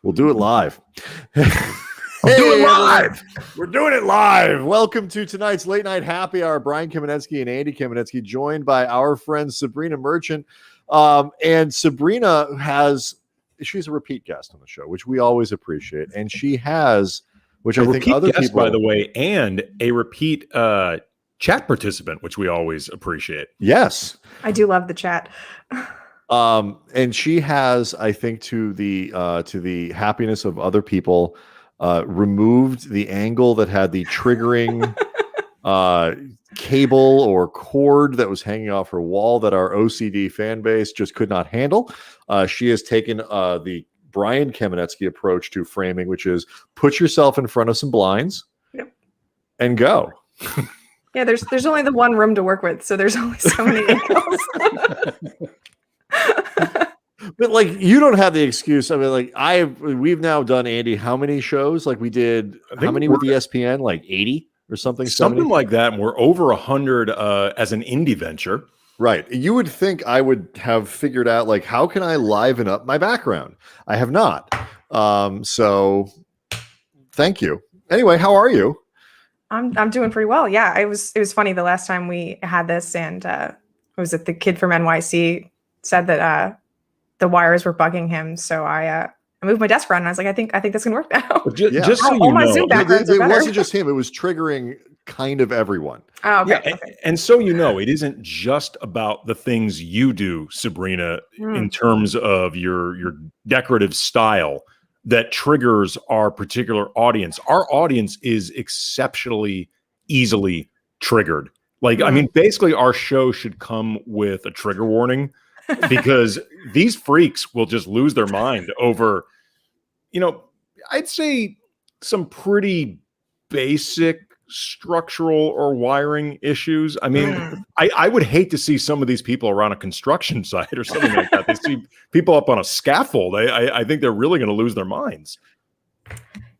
We'll do it live. Do it live. We're doing it live. Welcome to tonight's late night happy hour. Brian Kamenetsky and Andy Kamenetsky, joined by our friend Sabreena Merchant. And Sabreena she's a repeat guest on the show, which we always appreciate. And she has, which I think other people, by the way, and a repeat chat participant, which we always appreciate. Yes, I do love the chat. And she has, I think, to the happiness of other people, removed the angle that had the triggering cable or cord that was hanging off her wall that our OCD fan base just could not handle. She has taken the Brian Kamenetsky approach to framing, which is put yourself in front of some blinds and go. Yeah, there's only the one room to work with, so there's only so many angles. But like, you don't have the excuse. I mean, like, we've now done, Andy, how many shows? Like, we did how many with ESPN? Like 80 or something? Something 70? like that. And we're over 100 as an indie venture. Right. You would think I would have figured out, like, how can I liven up my background? I have not. So thank you. Anyway, how are you? I'm doing pretty well. Yeah, it was funny the last time we had this, and was it the kid from NYC said that the wires were bugging him, so I moved my desk around, and I was like, I think that's gonna work now. Just so all my Zoom backgrounds are it better. wasn't just him; it was triggering kind of everyone. Oh, okay. Yeah, and so it isn't just about the things you do, Sabreena, in terms of your decorative style that triggers our particular audience. Our audience is exceptionally easily triggered. Like, I mean, basically our show should come with a trigger warning, because these freaks will just lose their mind over, I'd say some pretty basic structural or wiring issues. I mean, I would hate to see some of these people around a construction site or something like that. They see people up on a scaffold. I think they're really going to lose their minds.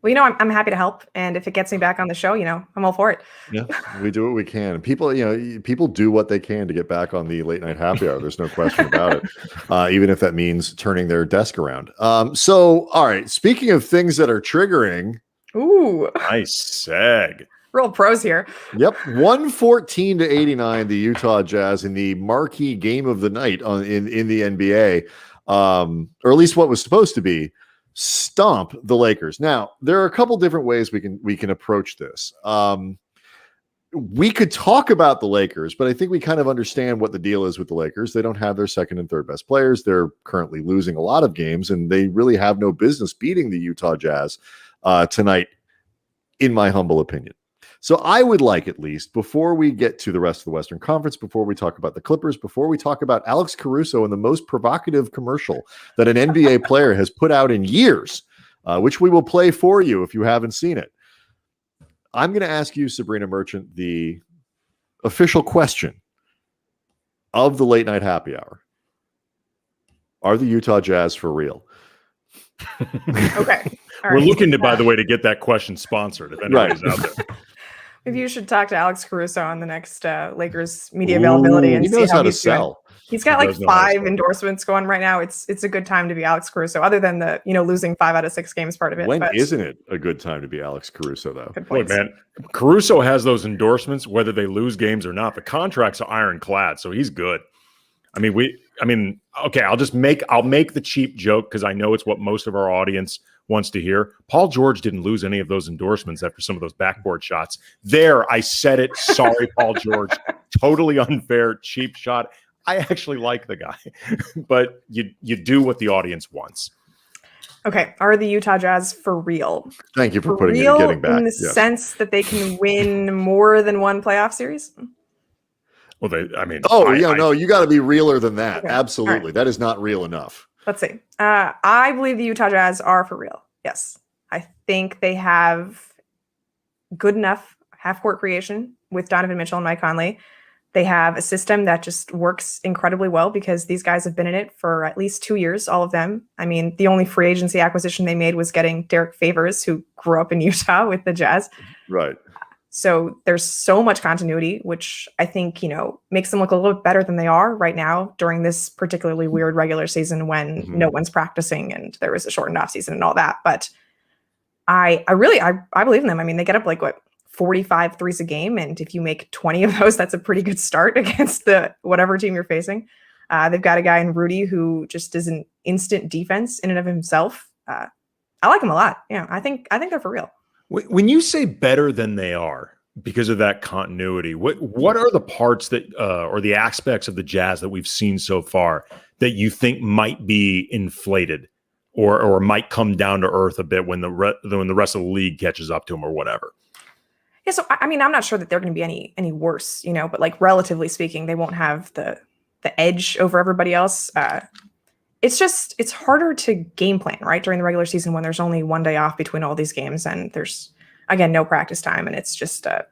Well, I'm happy to help, and if it gets me back on the show, I'm all for it. Yeah, we do what we can. People, people do what they can to get back on the late night happy hour. There's no question about it, even if that means turning their desk around. So, all right. Speaking of things that are triggering, ooh, nice seg. Real pros here. Yep, 114-89, the Utah Jazz in the marquee game of the night in the NBA, or at least what was supposed to be. Stomp the Lakers. Now, there are a couple different ways we can approach this. We could talk about the Lakers, but I think we kind of understand what the deal is with the Lakers. They don't have their second and third best players. They're currently losing a lot of games, and they really have no business beating the Utah Jazz tonight, in my humble opinion. So I would like, at least, before we get to the rest of the Western Conference, before we talk about the Clippers, before we talk about Alex Caruso and the most provocative commercial that an NBA player has put out in years, which we will play for you if you haven't seen it, I'm going to ask you, Sabreena Merchant, the official question of the late night happy hour. Are the Utah Jazz for real? Okay. We're looking to, by the way, to get that question sponsored if anybody's out there. Maybe you should talk to Alex Caruso on the next Lakers media availability and see how he's doing. He's got like 5 endorsements going right now. It's a good time to be Alex Caruso, other than the losing 5 out of 6 games part of it. When isn't it a good time to be Alex Caruso, though? Look, man, Caruso has those endorsements whether they lose games or not. The contracts are ironclad, so he's good. Okay, I'll make the cheap joke because I know it's what most of our audience wants to hear. Paul George didn't lose any of those endorsements after some of those backboard shots. There, I said it. Sorry, Paul George. Totally unfair, cheap shot. I actually like the guy, but you do what the audience wants. Okay, are the Utah Jazz for real? Thank you for getting back. In the sense that they can win more than one playoff series? Well, you got to be realer than that. Okay. Absolutely. Right. That is not real enough. Let's see. I believe the Utah Jazz are for real. Yes. I think they have good enough half-court creation with Donovan Mitchell and Mike Conley. They have a system that just works incredibly well because these guys have been in it for at least 2 years, all of them. I mean, the only free agency acquisition they made was getting Derek Favors, who grew up in Utah with the Jazz. Right. So there's so much continuity, which I think, makes them look a little bit better than they are right now during this particularly weird regular season when no one's practicing and there was a shortened off season and all that. But I believe in them. I mean, they get up 45 threes a game. And if you make 20 of those, that's a pretty good start against whatever team you're facing. They've got a guy in Rudy who just is an instant defense in and of himself. I like him a lot. Yeah, I think they're for real. When you say better than they are because of that continuity, what are the parts that or the aspects of the Jazz that we've seen so far that you think might be inflated or might come down to earth a bit when the rest of the league catches up to them or whatever? Yeah, so I mean, I'm not sure that they're going to be any worse, but relatively speaking, they won't have the edge over everybody else. It's harder to game plan, right, during the regular season when there's only one day off between all these games and there's, again, no practice time, and it's just a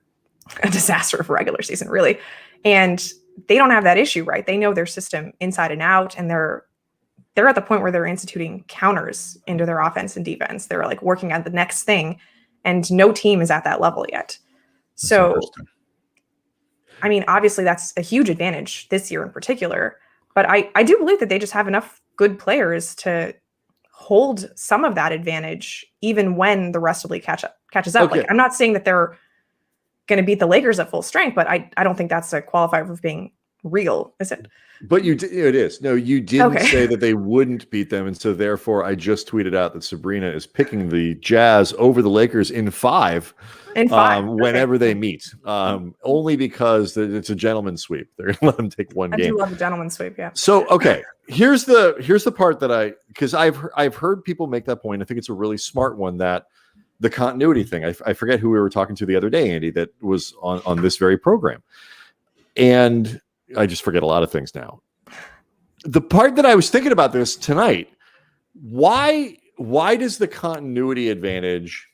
disaster for regular season, really. And they don't have that issue, right? They know their system inside and out, and they're at the point where they're instituting counters into their offense and defense. They're working at the next thing, and no team is at that level yet. So, I mean, obviously that's a huge advantage this year in particular, but I do believe that they just have enough good players to hold some of that advantage even when the rest of the league catches up. Okay. I'm not saying that they're going to beat the Lakers at full strength, but I don't think that's a qualifier for being real, is it? But it is. No, you didn't say that they wouldn't beat them. And so therefore I just tweeted out that Sabreena is picking the Jazz over the Lakers in five whenever they meet. Only because it's a gentleman's sweep. They're going to let them take one game. I do love a gentleman's sweep, yeah. So, okay, here's the part that because I've heard people make that point. I think it's a really smart one, that the continuity thing. I forget who we were talking to the other day, Andy, that was on this very program. And I just forget a lot of things now. The part that I was thinking about this tonight, why does the continuity advantage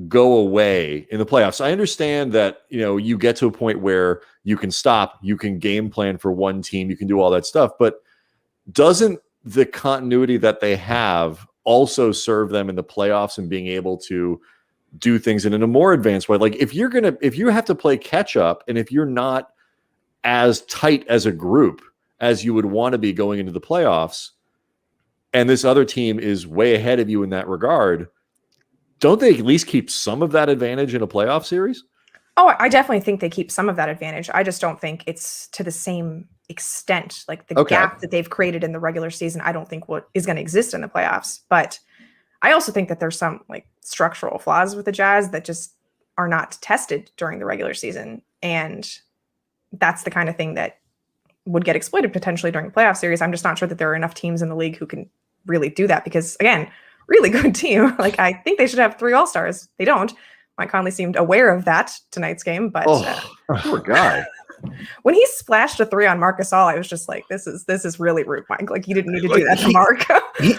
go away in the playoffs? I understand that, you get to a point where you can stop, you can game plan for one team, you can do all that stuff, but doesn't the continuity that they have also serve them in the playoffs and being able to do things in a more advanced way? If you have to play catch up, and if you're not as tight as a group as you would want to be going into the playoffs, and this other team is way ahead of you in that regard, don't they at least keep some of that advantage in a playoff series? Oh, I definitely think they keep some of that advantage. I just don't think it's to the same extent. The gap that they've created in the regular season, I don't think what is going to exist in the playoffs. But I also think that there's some structural flaws with the Jazz that just are not tested during the regular season. And that's the kind of thing that would get exploited potentially during a playoff series. I'm just not sure that there are enough teams in the league who can really do that, because, again, really good team. I think they should have 3 All-Stars. They don't. Mike Conley seemed aware of that tonight's game, but poor guy. When he splashed a 3 on Marc Gasol, I was just like, this is really rude, Mike. You didn't need to do that to Mark.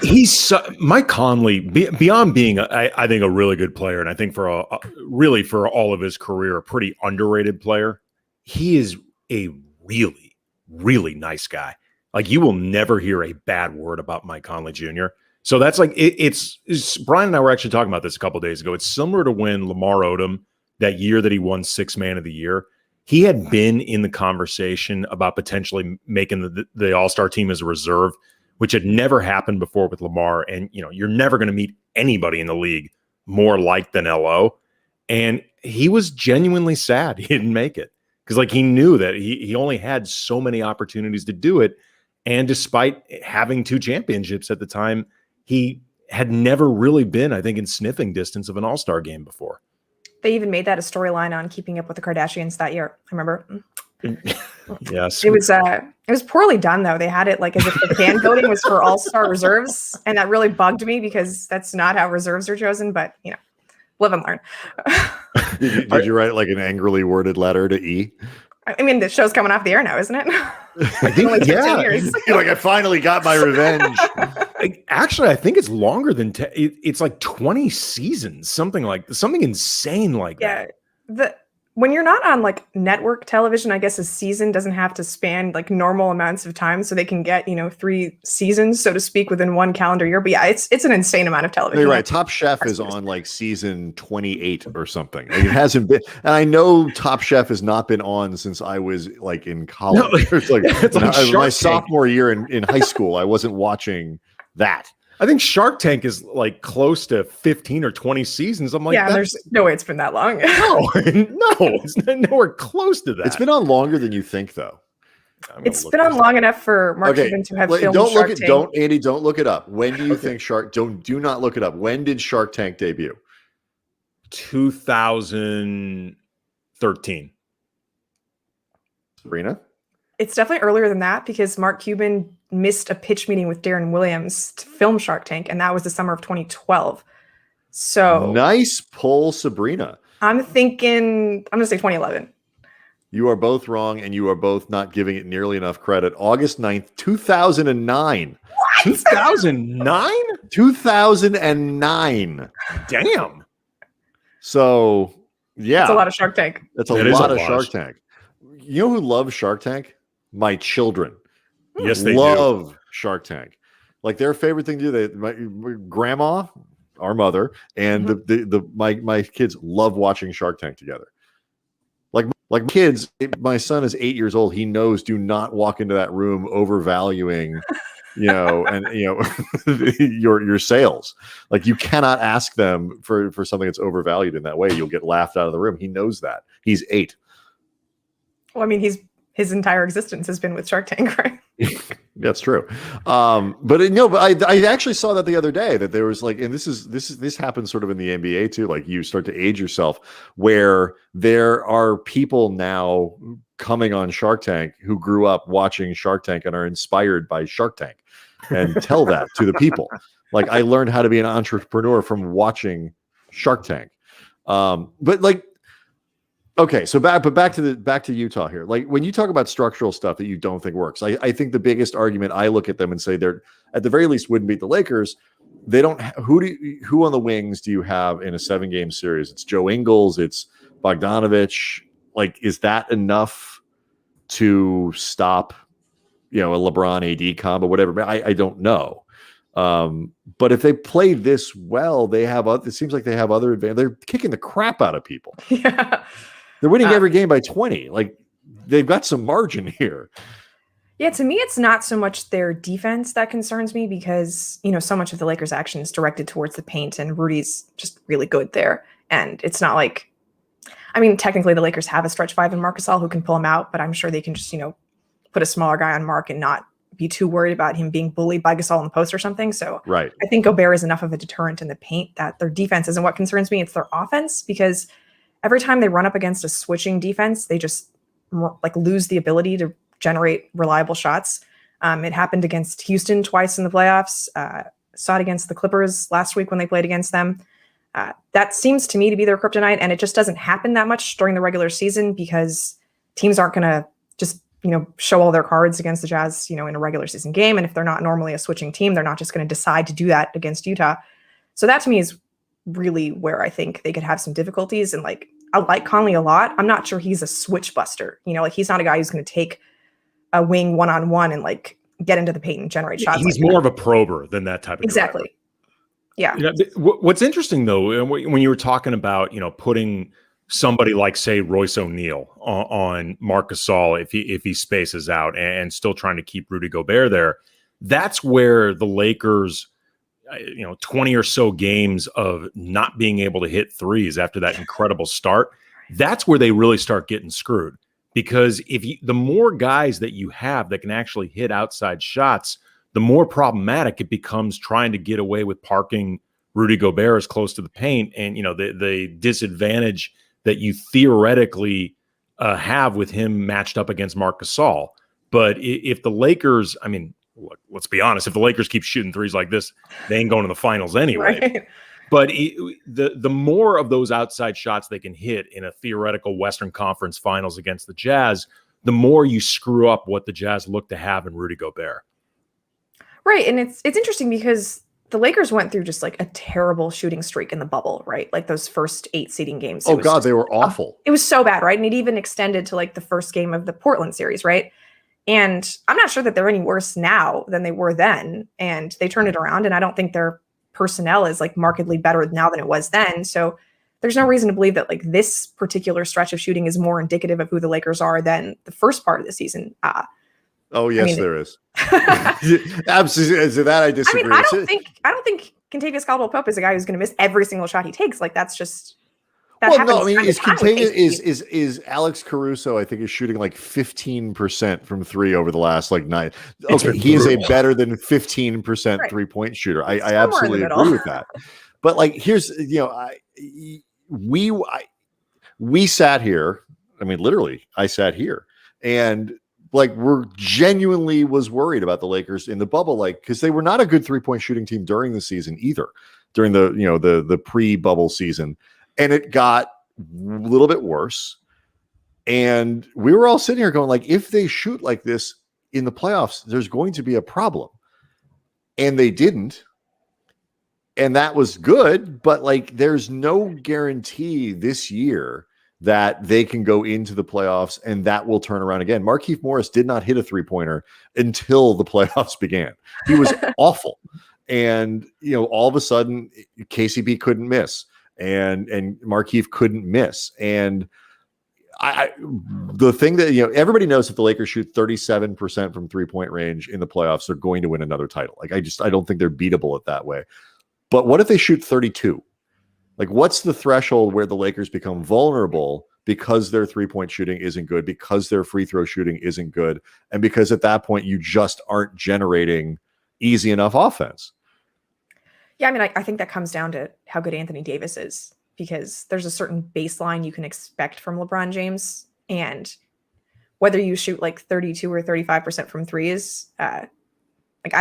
He's Mike Conley, beyond being, I think, a really good player, and I think for all of his career, a pretty underrated player. He is a really, really nice guy. You will never hear a bad word about Mike Conley Jr. So that's it's Brian and I were actually talking about this a couple of days ago. It's similar to when Lamar Odom, that year that he won 6th Man of the Year, he had been in the conversation about potentially making the All-Star team as a reserve, which had never happened before with Lamar. And, you're never going to meet anybody in the league more liked than LO. And he was genuinely sad he didn't make it, because he knew that he only had so many opportunities to do it. And despite having 2 championships at the time, he had never really been, I think, in sniffing distance of an All-Star game before. They even made that a storyline on Keeping Up with the Kardashians that year. I remember. Yes. It was poorly done, though. They had it as if the fan voting was for All-Star reserves. And that really bugged me, because that's not how reserves are chosen. But, live and learn. Did you write an angrily worded letter to E? I mean, the show's coming off the air now, isn't it? I think, yeah. I finally got my revenge. Actually, I think it's longer than it's 20 seasons, something insane like that. when you're not on like network television, I guess a season doesn't have to span like normal amounts of time, so they can get 3 seasons, so to speak, within one calendar year. But yeah, it's an insane amount of television. You're right. Top Chef is on like season 28 or something. Like, it hasn't been, and I know Top Chef has not been on since I was like in college. No, It's like it's my sophomore year in high school. I wasn't watching that. I think Shark Tank is like close to 15 or 20 seasons. I'm like, yeah, there's no way it's been that long. no, it's nowhere close to that. It's been on longer than you think, though. It's been on long enough for Mark Cuban to have filmed Shark Tank. Don't look it up. When do you think do not look it up. When did Shark Tank debut? 2013. Sabrina? It's definitely earlier than that because Mark Cuban missed a pitch meeting with Darren Williams to film Shark Tank, and that was the summer of 2012. So nice pull, Sabrina. I'm going to say 2011. You are both wrong, and you are both not giving it nearly enough credit. August 9th, 2009. What? 2009? 2009. Damn. So, yeah. That's a lot of Shark Tank. That's a lot of Shark Tank. You know who loves Shark Tank? My children. Yes, they love Shark Tank. Like, their favorite thing to do. My grandma, our mother, and my kids love watching Shark Tank together. Like kids, my son is 8 years old. He knows do not walk into that room overvaluing, your sales. Like, you cannot ask them for something that's overvalued in that way. You'll get laughed out of the room. He knows that. He's 8. Well, I mean, his entire existence has been with Shark Tank, right? That's true. But I actually saw that the other day that there was like, and this happens sort of in the NBA too. Like, you start to age yourself, where there are people now coming on Shark Tank who grew up watching Shark Tank and are inspired by Shark Tank and tell that to the people. Like, I learned how to be an entrepreneur from watching Shark Tank. But like, okay, so back to Utah here. Like, when you talk about structural stuff that you don't think works, I think the biggest argument, I look at them and say they're at the very least wouldn't beat the Lakers. They don't. Who on the wings do you have in a 7-game series? It's Joe Ingles. It's Bogdanovich. Like, is that enough to stop, a LeBron AD combo, whatever? I don't know. But if they play this well, it seems like they have other advantage. They're kicking the crap out of people. Yeah. They're winning every game by 20. Like, they've got some margin here. Yeah, to me, it's not so much their defense that concerns me because, so much of the Lakers' action is directed towards the paint, and Rudy's just really good there. And it's not like, I mean, technically the Lakers have a stretch 5 in Marc Gasol who can pull him out, but I'm sure they can just, put a smaller guy on Marc and not be too worried about him being bullied by Gasol in the post or something. So right. I think Gobert is enough of a deterrent in the paint that their defense isn't what concerns me. It's their offense, because every time they run up against a switching defense, they just like lose the ability to generate reliable shots. It happened against Houston twice in the playoffs. Saw it against the Clippers last week when they played against them. That seems to me to be their kryptonite, and it just doesn't happen that much during the regular season because teams aren't going to just show all their cards against the Jazz, in a regular season game. And if they're not normally a switching team, they're not just going to decide to do that against Utah. So that to me is really where I think they could have some difficulties. And like, I like Conley a lot. I'm not sure he's a switch buster. Like, he's not a guy who's going to take a wing one-on-one and like get into the paint and generate shots. He's more of a prober than that type of exactly. Driver. Yeah. What's interesting though, when you were talking about, putting somebody like, say, Royce O'Neal on Marc Gasol if he spaces out and still trying to keep Rudy Gobert there, that's where the Lakers, 20 or so games of not being able to hit threes after that incredible start, that's where they really start getting screwed. Because the more guys that you have that can actually hit outside shots, the more problematic it becomes trying to get away with parking Rudy Gobert as close to the paint, and the disadvantage that you theoretically have with him matched up against Marc Gasol. But if the Lakers, I mean, look, let's be honest, if the Lakers keep shooting threes like this, they ain't going to the finals anyway. Right. But the more of those outside shots they can hit in a theoretical Western Conference Finals against the Jazz, the more you screw up what the Jazz look to have in Rudy Gobert. Right, and it's interesting because the Lakers went through just like a terrible shooting streak in the bubble, right? Like those first 8 seeding games. Oh God, they were awful. It was so bad, right? And it even extended to like the first game of the Portland series, right? And I'm not sure that they're any worse now than they were then. And they turned it around. And I don't think their personnel is like markedly better now than it was then. So there's no reason to believe that like this particular stretch of shooting is more indicative of who the Lakers are than the first part of the season. Oh yes, there is. Absolutely. So that I disagree. I mean, I don't think Kentavious Caldwell-Pope is a guy who's going to miss every single shot he takes. Like that's just that well, happens. no, I mean, is Alex Caruso? I think is shooting like 15% from 3 over the last like 9. Okay, he is a better than 15% 3-point shooter. I absolutely agree with that. But like, here's we sat here. I mean, literally, I sat here and. Like we're genuinely was worried about the Lakers in the bubble, like because they were not a good 3-point shooting team during the season either, during the the pre-bubble season, and it got a little bit worse. And we were all sitting here going, like, if they shoot like this in the playoffs, there's going to be a problem. And they didn't, and that was good. But like, there's no guarantee this year that they can go into the playoffs and that will turn around again. Markieff Morris did not hit a 3-pointer until the playoffs began. He was awful. And, all of a sudden KCP couldn't miss and Markieff couldn't miss. And the thing that, everybody knows if the Lakers shoot 37% from 3-point range in the playoffs, they're going to win another title. Like, I don't think they're beatable at that way. But what if they shoot 32? Like, what's the threshold where the Lakers become vulnerable because their 3-point shooting isn't good, because their free throw shooting isn't good, and because at that point you just aren't generating easy enough offense? Yeah, I mean, I think that comes down to how good Anthony Davis is, because there's a certain baseline you can expect from LeBron James, and whether you shoot like 32 or 35% from threes, I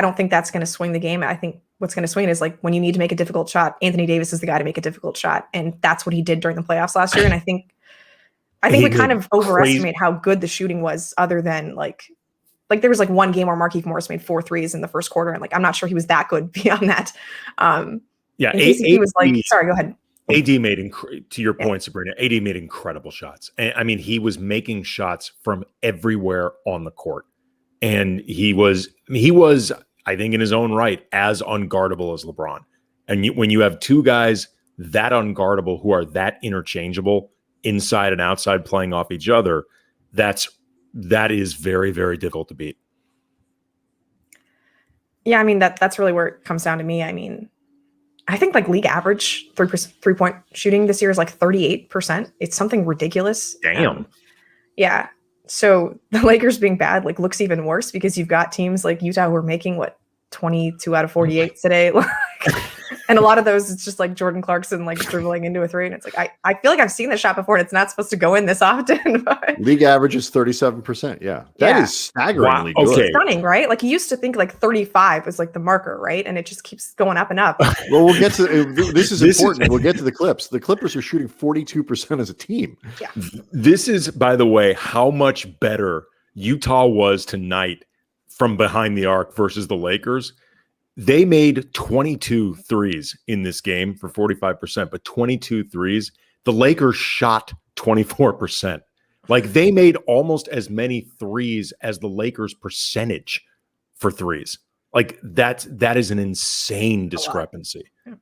don't think that's going to swing the game. I think what's going to swing is like when you need to make a difficult shot, Anthony Davis is the guy to make a difficult shot. And that's what he did during the playoffs last year. And I think we kind of overestimate how good the shooting was, other than like there was like one game where Markieff Morris made 4 threes in the first quarter. And like, I'm not sure he was that good beyond that. He was like, sorry, go ahead. AD made, to your point, Sabreena, AD made incredible shots. And I mean, he was making shots from everywhere on the court. And he was, I think in his own right, as unguardable as LeBron. And when you have two guys that unguardable who are that interchangeable inside and outside playing off each other, that is very, very difficult to beat. Yeah, I mean, that's really where it comes down to me. I mean, I think like league average 3-point shooting this year is like 38%. It's something ridiculous. Damn. Yeah. So the Lakers being bad like looks even worse because you've got teams like Utah who are making 22 out of 48 today. And a lot of those, it's just like Jordan Clarkson like dribbling into a 3. And it's like, I feel like I've seen this shot before and it's not supposed to go in this often. But league average is 37%. Yeah. That is staggeringly good. Okay. Stunning, right? Like you used to think like 35 was like the marker, right? And it just keeps going up and up. Well, we'll get to this is important. We'll get to the Clips. The Clippers are shooting 42% as a team. Yeah. This is, by the way, how much better Utah was tonight from behind the arc versus the Lakers. They made 22 threes in this game for 45%, but 22 threes. The Lakers shot 24%. Like they made almost as many threes as the Lakers percentage for threes. Like that is an insane discrepancy. Yeah.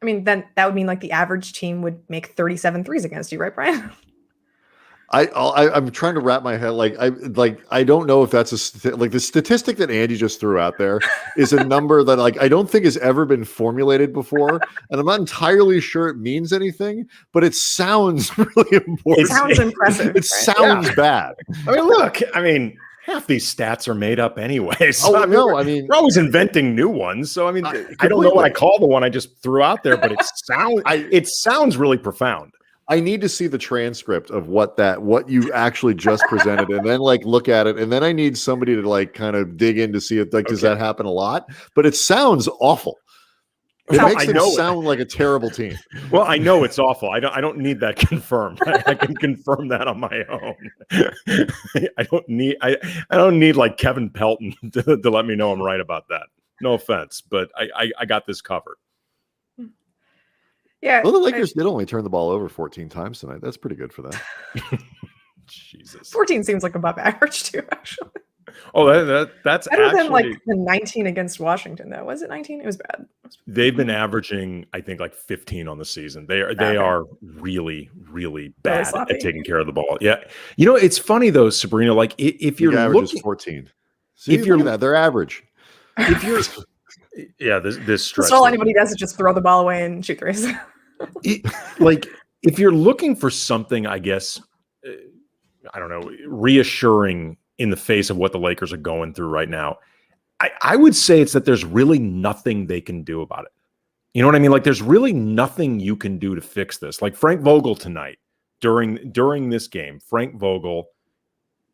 I mean, then that would mean like the average team would make 37 threes against you, right, Brian? I'm trying to wrap my head I don't know if that's the statistic that Andy just threw out there is a number that I don't think has ever been formulated before, and I'm not entirely sure it means anything, but it sounds really important. It sounds impressive. It sounds bad. I mean, look, half these stats are made up anyway. So, we're always inventing new ones. So I don't know what I call the one I just threw out there, but it sounds really profound. I need to see the transcript of what you actually just presented and then look at it. And then I need somebody to kind of dig in to see if does that happen a lot? But it sounds awful. It makes them sound like a terrible team. Well, I know it's awful. I don't need that confirmed. I can confirm that on my own. I don't need like Kevin Pelton to let me know I'm right about that. No offense, but I got this covered. Yeah. Well, the Lakers did only turn the ball over 14 times tonight. That's pretty good for them. Jesus. 14 seems like above average too, actually. Oh, that's better actually, than like the 19 against Washington, though. Was it 19? It was bad. They've been averaging, I think, like 15 on the season. They are really, really bad at taking care of the ball. Yeah. You know, it's funny though, Sabreena, like if you're looking 14. See, if you're look at that, they're average. If you're this stretch. That's all anybody does is just throw the ball away and shoot threes. Like if you're looking for something, I guess, I don't know, reassuring in the face of what the Lakers are going through right now, I would say it's that there's really nothing they can do about it. You know what I mean? Like there's really nothing you can do to fix this. Like Frank Vogel tonight during this game, Frank Vogel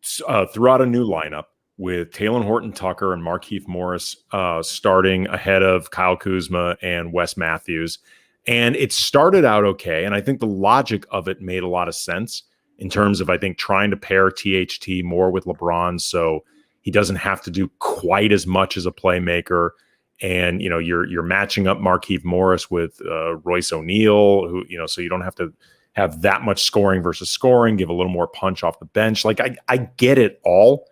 threw out a new lineup with Talen Horton-Tucker and Markieff Morris starting ahead of Kyle Kuzma and Wes Matthews. And it started out okay. And I think the logic of it made a lot of sense in terms of, I think, trying to pair THT more with LeBron so he doesn't have to do quite as much as a playmaker. And, you know, you're matching up Markieff Morris with Royce O'Neal, who, you know, so you don't have to have that much scoring versus scoring, give a little more punch off the bench. Like I get it all.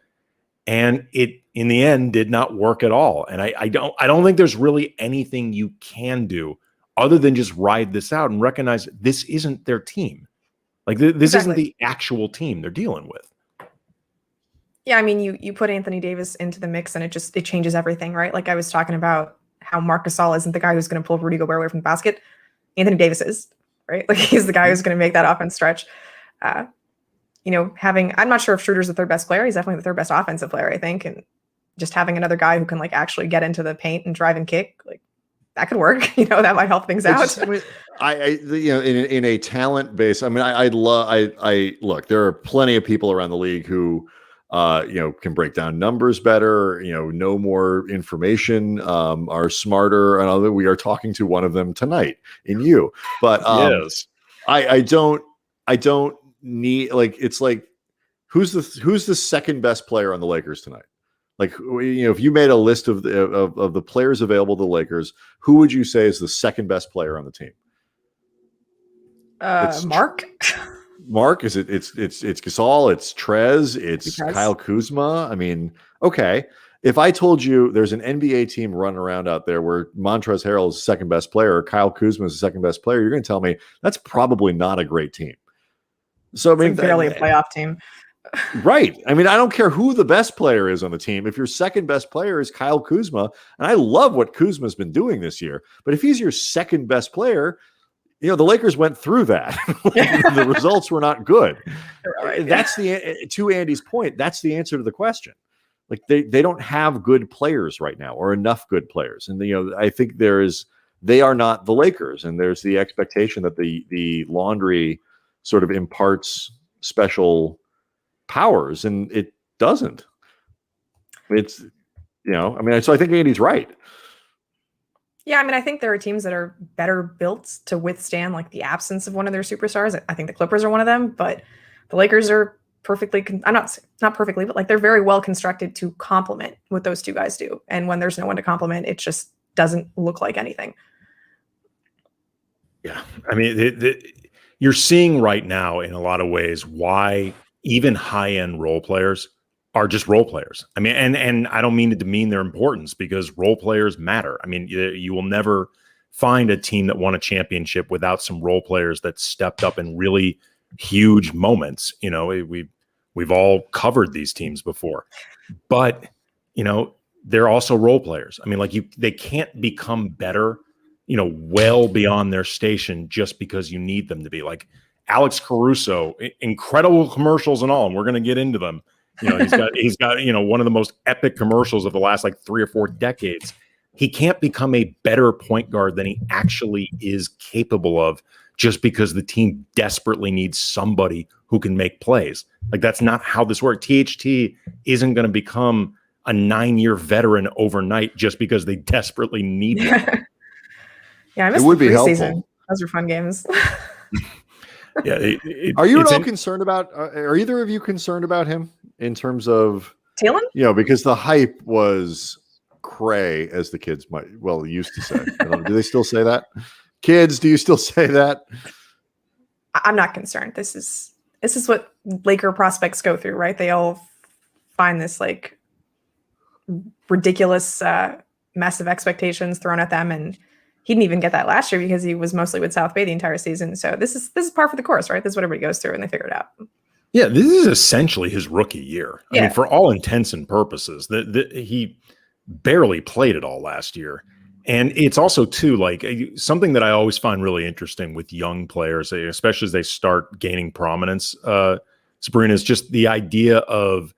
And it, in the end, did not work at all. And I don't think there's really anything you can do other than just ride this out and recognize this isn't their team. Like this isn't the actual team they're dealing with. Yeah, I mean, you put Anthony Davis into the mix and it changes everything, right? Like I was talking about how Marc Gasol isn't the guy who's going to pull Rudy Gobert away from the basket. Anthony Davis is, right? Like he's the guy who's going to make that offense stretch. You know, I'm not sure if Schroder's the third best player. He's definitely the third best offensive player, I think. And just having another guy who can like actually get into the paint and drive and kick, like that could work. You know, that might help things out. I you know, in a talent base, I mean, I look, there are plenty of people around the league who, you know, can break down numbers better, you know more information, are smarter. And we are talking to one of them tonight in you, but yes, I don't need, like, it's like, who's the second best player on the Lakers tonight? Like, you know, if you made a list of the players available to the Lakers, who would you say is the second best player on the team? Mark. Mark, is it's Gasol, it's Trez, it's Kyle Kuzma. I mean, okay. If I told you there's an NBA team running around out there where Montrezl Harrell is the second best player, or Kyle Kuzma is the second best player, you're going to tell me that's probably not a great team. So I mean, it's like barely a playoff team. Right. I mean, I don't care who the best player is on the team. If your second best player is Kyle Kuzma, and I love what Kuzma's been doing this year, but if he's your second best player, you know, the Lakers went through that. The results were not good. Right, that's to Andy's point, that's the answer to the question. Like they don't have good players right now, or enough good players. And, you know, I think they are not the Lakers. And there's the expectation that the laundry sort of imparts special powers, and it doesn't. It's, you know, I mean, so I think Andy's right. Yeah, I mean, I think there are teams that are better built to withstand like the absence of one of their superstars. I think the Clippers are one of them, but the Lakers are perfectly, I'm not perfectly, but like they're very well constructed to complement what those two guys do. And when there's no one to complement, it just doesn't look like anything. Yeah, I mean, you're seeing right now in a lot of ways why even high-end role players are just role players. I mean, and I don't mean to demean their importance, because role players matter. I mean, you will never find a team that won a championship without some role players that stepped up in really huge moments. You know, we've all covered these teams before, but you know, they're also role players. I mean, like they can't become better, you know, well beyond their station just because you need them to be. Like Alex Caruso, incredible commercials and all, and we're going to get into them. You know, he's got, you know, one of the most epic commercials of the last like 3 or 4 decades. He can't become a better point guard than he actually is capable of just because the team desperately needs somebody who can make plays. Like that's not how this works. THT isn't going to become a 9-year veteran overnight just because they desperately need one. Yeah, I missed the preseason. Those were fun games. Yeah. Are you at all concerned about? Are either of you concerned about him in terms of Talen? You know, because the hype was cray, as the kids used to say. Do they still say that? Kids, do you still say that? I'm not concerned. This is what Laker prospects go through, right? They all find this like ridiculous mess of expectations thrown at them, and he didn't even get that last year because he was mostly with South Bay the entire season. So this is par for the course, right? This is what everybody goes through, and they figure it out. Yeah, this is essentially his rookie year. I mean, for all intents and purposes, he barely played it all last year. And it's also, too, like something that I always find really interesting with young players, especially as they start gaining prominence, Sabreena, is just the idea of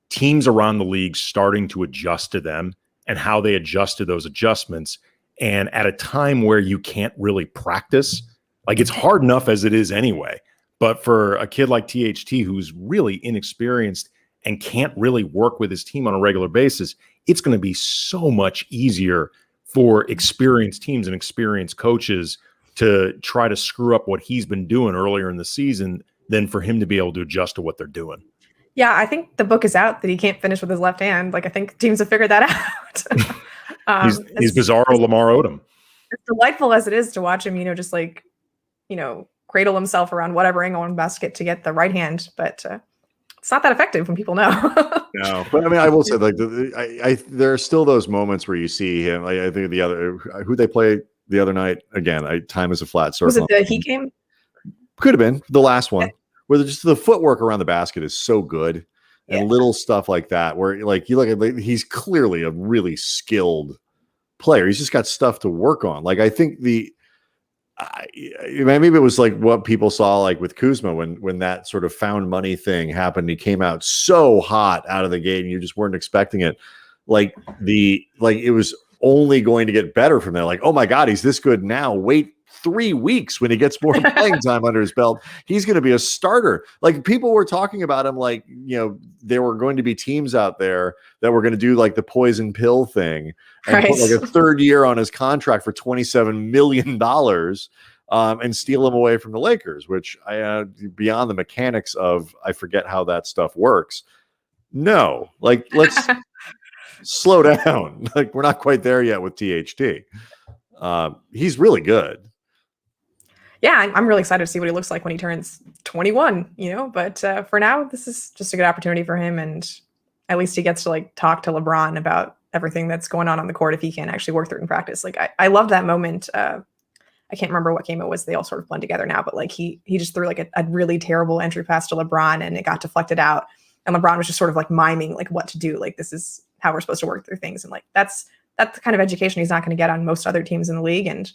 teams around the league starting to adjust to them and how they adjust to those adjustments. And at a time where you can't really practice, like it's hard enough as it is anyway. But for a kid like THT, who's really inexperienced and can't really work with his team on a regular basis, it's going to be so much easier for experienced teams and experienced coaches to try to screw up what he's been doing earlier in the season than for him to be able to adjust to what they're doing. Yeah, I think the book is out that he can't finish with his left hand. Like, I think teams have figured that out. He's Bizarro Lamar Odom. As delightful as it is to watch him, just like, cradle himself around whatever angle on basket to get the right hand. But it's not that effective when people know. No, but I mean, I will say, like, there are still those moments where you see him. Like, I think who they played the other night again. Time is a flat circle. Was it the Heat game? Could have been the last one, where just the footwork around the basket is so good, and little stuff like that. Where like you look at, he's clearly a really skilled player. He's just got stuff to work on. Like I think maybe it was like what people saw like with Kuzma when that sort of found money thing happened. He came out so hot out of the gate and you just weren't expecting it. Like it was only going to get better from there. Like, oh my God, he's this good now. Wait 3 weeks when he gets more playing time under his belt. He's going to be a starter. Like people were talking about him like, there were going to be teams out there that were going to do like the poison pill thing and put like a third year on his contract for $27 million and steal him away from the Lakers, which beyond the mechanics of, I forget how that stuff works. No, like let's slow down. Like we're not quite there yet with THT. He's really good. Yeah, I'm really excited to see what he looks like when he turns 21, but for now, this is just a good opportunity for him. And at least he gets to like talk to LeBron about everything that's going on the court if he can actually work through it in practice. Like I love that moment. I can't remember what game it was. They all sort of blend together now, but like he just threw like a really terrible entry pass to LeBron and it got deflected out. And LeBron was just sort of like miming like what to do. Like, this is how we're supposed to work through things. And like, that's the kind of education he's not going to get on most other teams in the league. And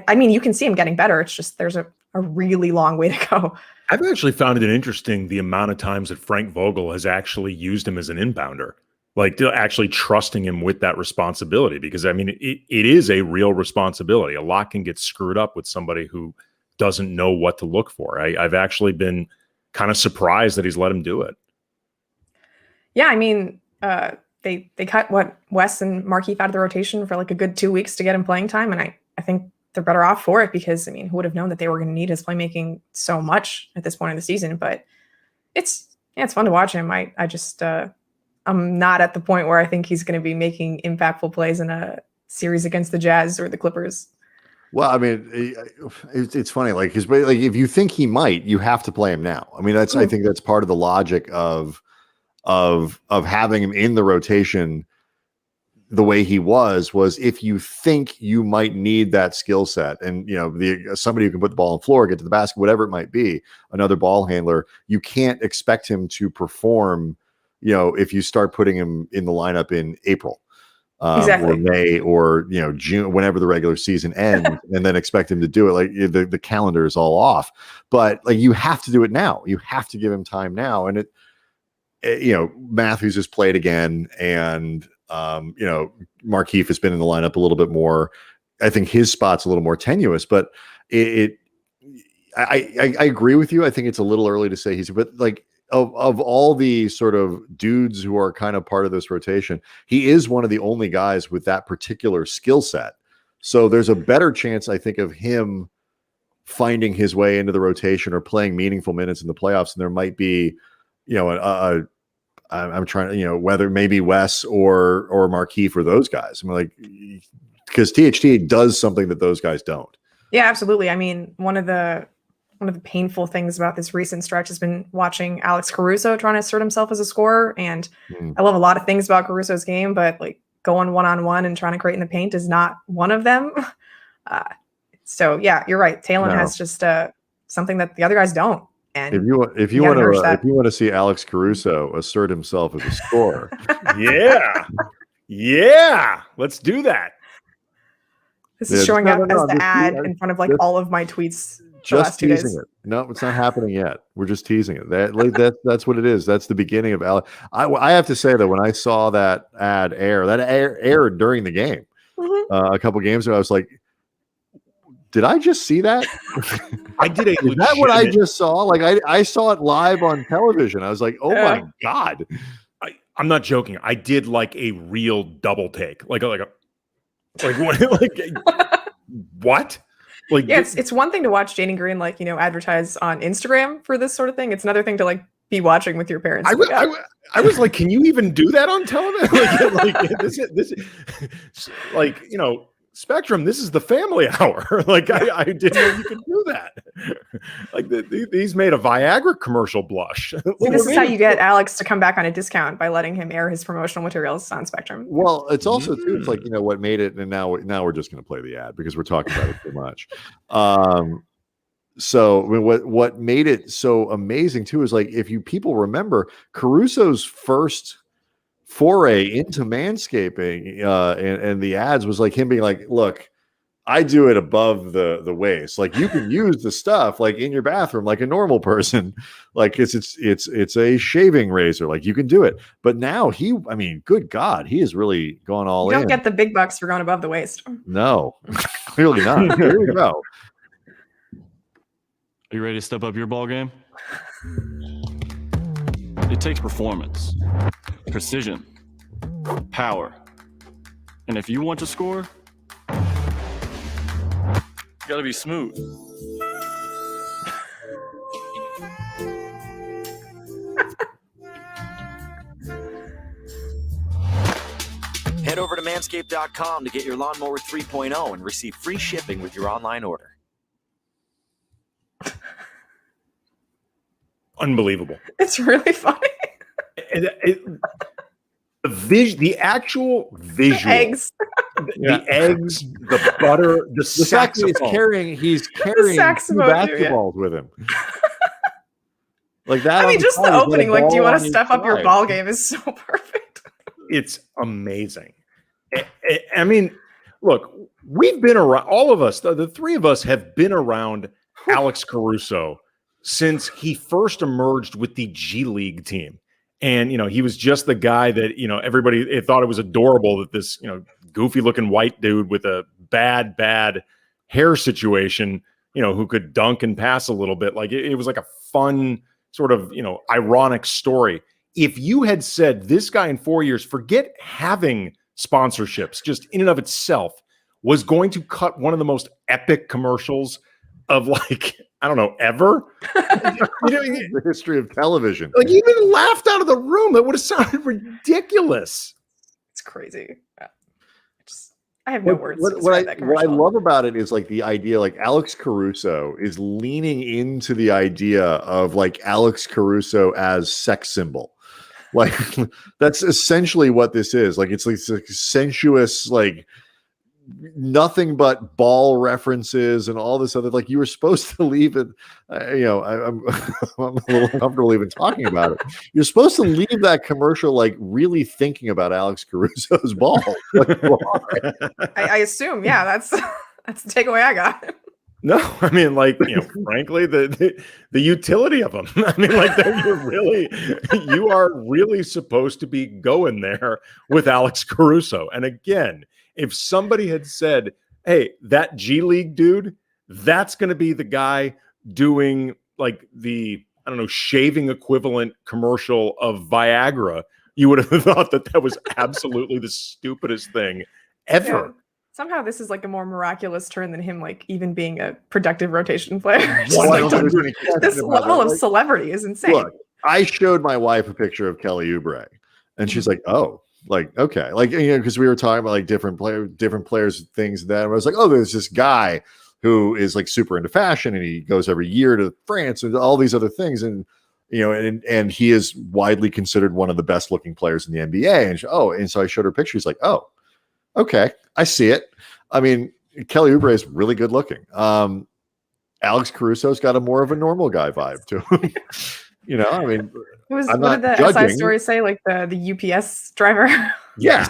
I mean, you can see him getting better. It's just there's a really long way to go. I've actually found it interesting the amount of times that Frank Vogel has actually used him as an inbounder, like actually trusting him with that responsibility. Because, I mean, it is a real responsibility. A lot can get screwed up with somebody who doesn't know what to look for. I've actually been kind of surprised that he's let him do it. Yeah, I mean, they cut Wes and Markieff out of the rotation for like a good 2 weeks to get him playing time. And I think they're better off for it because, I mean, who would have known that they were going to need his playmaking so much at this point in the season? But it's fun to watch him. I just I'm not at the point where I think he's going to be making impactful plays in a series against the Jazz or the Clippers. Well, I mean, it's funny. Like if you think he might, you have to play him now. I mean, I think that's part of the logic of having him in the rotation the way he was if you think you might need that skill set and, somebody who can put the ball on the floor, get to the basket, whatever it might be, another ball handler, you can't expect him to perform, if you start putting him in the lineup in April or May or, June, whenever the regular season ends and then expect him to do it. Like the calendar is all off, but like you have to do it now. You have to give him time now. And Matthews has played again and, Markieff has been in the lineup a little bit more. I think his spot's a little more tenuous, but I agree with you. I think it's a little early to say but like of all the sort of dudes who are kind of part of this rotation, he is one of the only guys with that particular skill set. So there's a better chance, I think, of him finding his way into the rotation or playing meaningful minutes in the playoffs. And there might be, I'm trying to, whether maybe Wes or Marquis for those guys. I'm like, because THT does something that those guys don't. Yeah, absolutely. I mean, one of the painful things about this recent stretch has been watching Alex Caruso trying to assert himself as a scorer. And I love a lot of things about Caruso's game, but like going one-on-one and trying to create in the paint is not one of them. So yeah, you're right. Talon has just something that the other guys don't. And if you want to see Alex Caruso assert himself as a scorer, yeah, let's do that. This is showing up as the ad in front of like all of my tweets. Just teasing it. No, it's not happening yet. We're just teasing it. That's what it is. That's the beginning of Alex. I have to say that when I saw that ad aired during the game, a couple games ago, I was like, did I just see that? I did. Is that what I just saw? Like I saw it live on television. I was like, oh my God. I'm not joking. I did like a real double take. Like what? Like, yeah, it's one thing to watch Jaden Green advertise on Instagram for this sort of thing. It's another thing to like be watching with your parents. I was like, can you even do that on television? like Spectrum, this is the family hour. Like I didn't know you could do that. Like these made a Viagra commercial blush. See, this is how you get Alex to come back on a discount, by letting him air his promotional materials on Spectrum. Well, it's also too, it's like, what made it, and now we're just going to play the ad because we're talking about it too much. So I mean, what made it so amazing too is like, if people remember Caruso's first foray into manscaping and the ads was like him being like, look, I do it above the waist. Like you can use the stuff like in your bathroom like a normal person. Like it's a shaving razor. Like you can do it. But now good God, he has really gone all in. You don't get the big bucks for going above the waist. No, clearly not. Here we go. Are you ready to step up your ball game? It takes performance, precision, power. And if you want to score, you gotta be smooth. Head over to manscaped.com to get your Lawnmower 3.0 and receive free shipping with your online order. Unbelievable. It's really funny. The actual visual, the eggs, the butter, the saxophone. He's carrying two basketballs with him. Like that. I mean, just the opening. Like, do you want to step up your ball game? Is so perfect. It's amazing. I mean, look, we've been around. All of us, the three of us, have been around Alex Caruso since he first emerged with the G League team. And, he was just the guy that, everybody thought it was adorable that this, goofy looking white dude with a bad hair situation, who could dunk and pass a little bit. Like it was like a fun sort of, ironic story. If you had said this guy in 4 years, forget having sponsorships, just in and of itself, was going to cut one of the most epic commercials of like, I don't know, ever. The history of television. Like, you even laughed out of the room. That would have sounded ridiculous. It's crazy. I have no words. What I love about it is like the idea, like Alex Caruso is leaning into the idea of like Alex Caruso as sex symbol. Like that's essentially what this is. Like it's like sensuous, like nothing but ball references and all this other, like you were supposed to leave it. I'm a little uncomfortable even talking about it. You're supposed to leave that commercial like really thinking about Alex Caruso's ball. Like, I assume, yeah, that's the takeaway I got. No, I mean, like, frankly, the utility of them. I mean, like, you are really supposed to be going there with Alex Caruso. And again, if somebody had said, hey, that G League dude, that's going to be the guy doing like the, I don't know, shaving equivalent commercial of Viagra, you would have thought that was absolutely the stupidest thing ever. Yeah. Somehow this is like a more miraculous turn than him like even being a productive rotation player. This level of celebrity is insane. Look, I showed my wife a picture of Kelly Oubre, and she's like, "Oh, like okay, like because we were talking about like different players, things that I was like, oh, there's this guy who is like super into fashion, and he goes every year to France and all these other things, and and he is widely considered one of the best looking players in the NBA. And so I showed her picture. She's like, oh, okay, I see it. I mean, Kelly Oubre is really good looking. Alex Caruso's got a more of a normal guy vibe to him. I mean, what did the SI story say? Like the UPS driver? Yeah.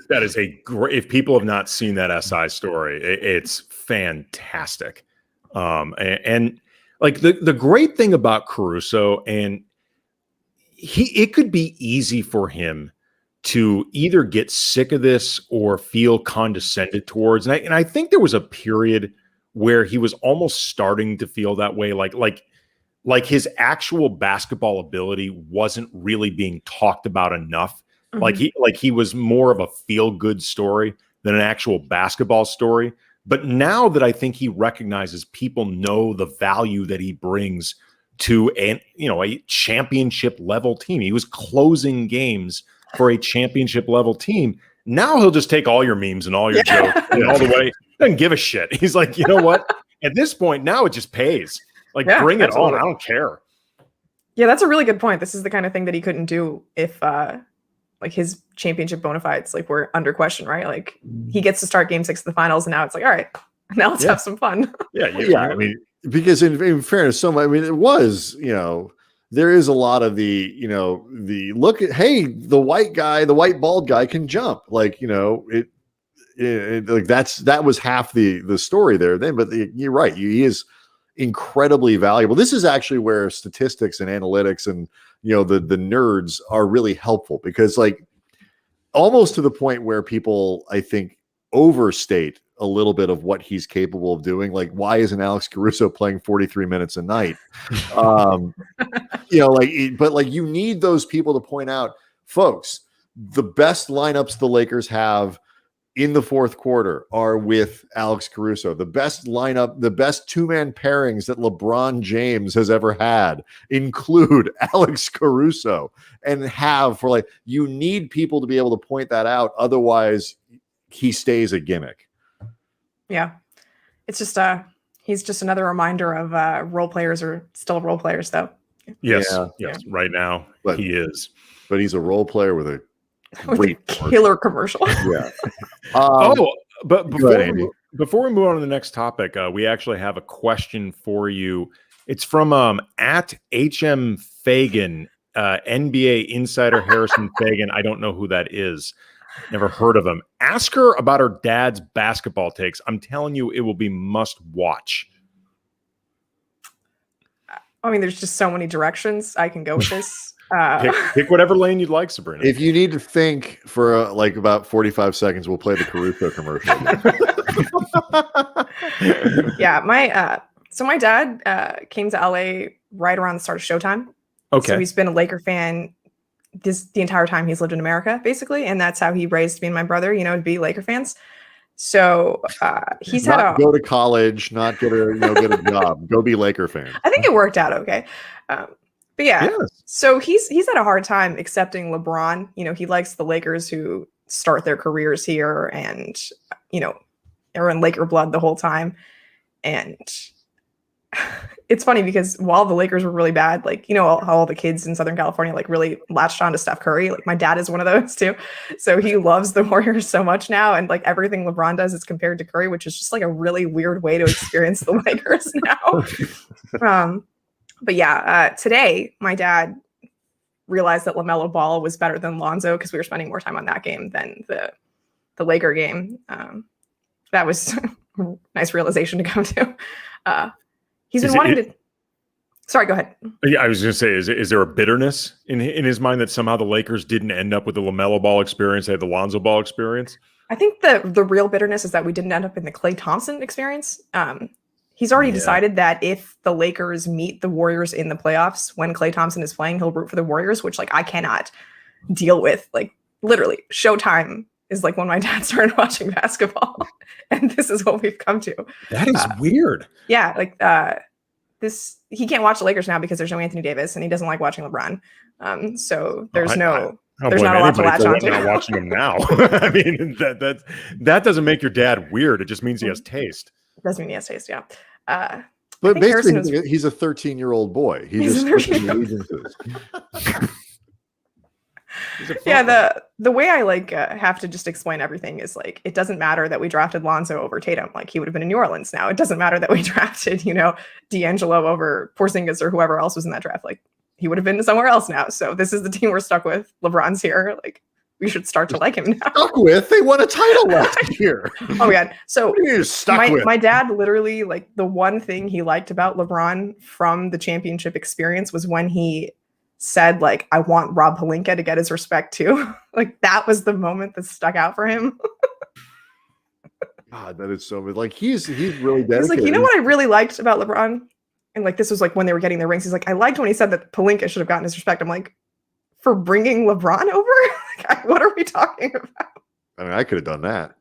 That is a great, if people have not seen that SI story, it's fantastic. And like the great thing about Caruso, and it could be easy for him to either get sick of this or feel condescended towards. And I think there was a period where he was almost starting to feel that way. Like his actual basketball ability wasn't really being talked about enough. Mm-hmm. He was more of a feel-good story than an actual basketball story. But now that I think he recognizes people know the value that he brings to a championship level team. He was closing games for a championship level team. Now he'll just take all your memes and all your jokes and all the way. Doesn't give a shit. He's like, you know what? At this point, now it just pays. Like, bring it on. I don't care. Yeah, that's a really good point. This is the kind of thing that he couldn't do if like his championship bona fides were under question, right? Like he gets to start game 6 of the finals, and now it's like, all right, now let's have some fun. Yeah. I mean, because in fairness, it was, there is a lot of the look at, hey, the white bald guy can jump. Like, that was half the story there then, but you're right. He is incredibly valuable. This is actually where statistics and analytics and the nerds are really helpful, because almost to the point where people, I think, overstate a little bit of what he's capable of doing. Like, why isn't Alex Caruso playing 43 minutes a night? But you need those people to point out, folks, the best lineups the Lakers have in the fourth quarter are with Alex Caruso. The best lineup, the best two-man pairings that LeBron James has ever had include Alex Caruso, and you need people to be able to point that out. Otherwise, he stays a gimmick. Yeah. It's just, he's just another reminder of role players are still role players, though. Yes. Right now, he is. But he's a role player with a great killer commercial. Yeah. But before we move on to the next topic, we actually have a question for you. It's from at HM Fagan, NBA insider Harrison Fagan. I don't know who that is. Never heard of him. Ask her about her dad's basketball takes. I'm telling you, it will be must watch. I mean, there's just so many directions I can go with this. Pick whatever lane you'd like, Sabreena. If you need to think for about 45 seconds, we'll play the Caruso commercial. Yeah, my dad came to LA right around the start of Showtime. Okay, so he's been a Laker fan the entire time he's lived in America, basically, and that's how he raised me and my brother, to be Laker fans. So he's go to college, not get a job, go be Laker fan. I think it worked out okay. But yeah, So he's had a hard time accepting LeBron. He likes the Lakers who start their careers here and, are in Laker blood the whole time. And it's funny because while the Lakers were really bad, how all the kids in Southern California, really latched on to Steph Curry. My dad is one of those too. So he loves the Warriors so much now. And everything LeBron does is compared to Curry, which is just a really weird way to experience the Lakers now. But yeah, today my dad realized that LaMelo Ball was better than Lonzo because we were spending more time on that game than the Laker game. That was a nice realization to come to. He's been wanting to. Sorry, go ahead. Yeah, I was going to say, is there a bitterness in his mind that somehow the Lakers didn't end up with the LaMelo Ball experience, they had the Lonzo Ball experience? I think the real bitterness is that we didn't end up in the Klay Thompson experience. He's already decided that if the Lakers meet the Warriors in the playoffs when Klay Thompson is playing, he'll root for the Warriors, which I cannot deal with. Literally, Showtime is when my dad started watching basketball, and this is what we've come to. That is weird. Yeah, he can't watch the Lakers now because there's no Anthony Davis and he doesn't like watching LeBron. So there's I not don't a blame lot to anybody latch for onto. not watching him now. I mean, that doesn't make your dad weird. It just means he has taste. Doesn't mean he has taste, yeah. But basically, he's a 13-year-old boy. He's just allegiances. Yeah, the way I like have to just explain everything is like, it doesn't matter that we drafted Lonzo over Tatum. Like, he would have been in New Orleans now. It doesn't matter that we drafted, D'Angelo over Porzingis or whoever else was in that draft. Like, he would have been somewhere else now. So this is the team we're stuck with. LeBron's here. Like, we should start to like him now. Stuck with? They won a title last year. Oh my God. So my dad literally, like, the one thing he liked about LeBron from the championship experience was when he said, like, I want Rob Pelinka to get his respect too. Like, that was the moment that stuck out for him. God, that is so good. Like, he's really dedicated. He's like, you know what I really liked about LeBron? And like, this was like when they were getting their rings. He's like, I liked when he said that Pelinka should have gotten his respect. I'm like, for bringing LeBron over? Like, what are we talking about? I mean, I could have done that.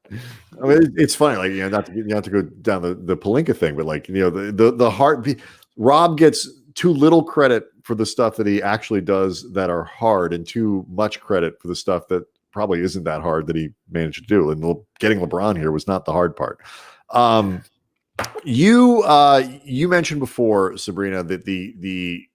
I mean, it's funny, like, not to go down the Pelinka thing, but like, the heart. Rob gets too little credit for the stuff that he actually does that are hard, and too much credit for the stuff that probably isn't that hard that he managed to do. And getting LeBron here was not the hard part. You mentioned before, Sabreena, that the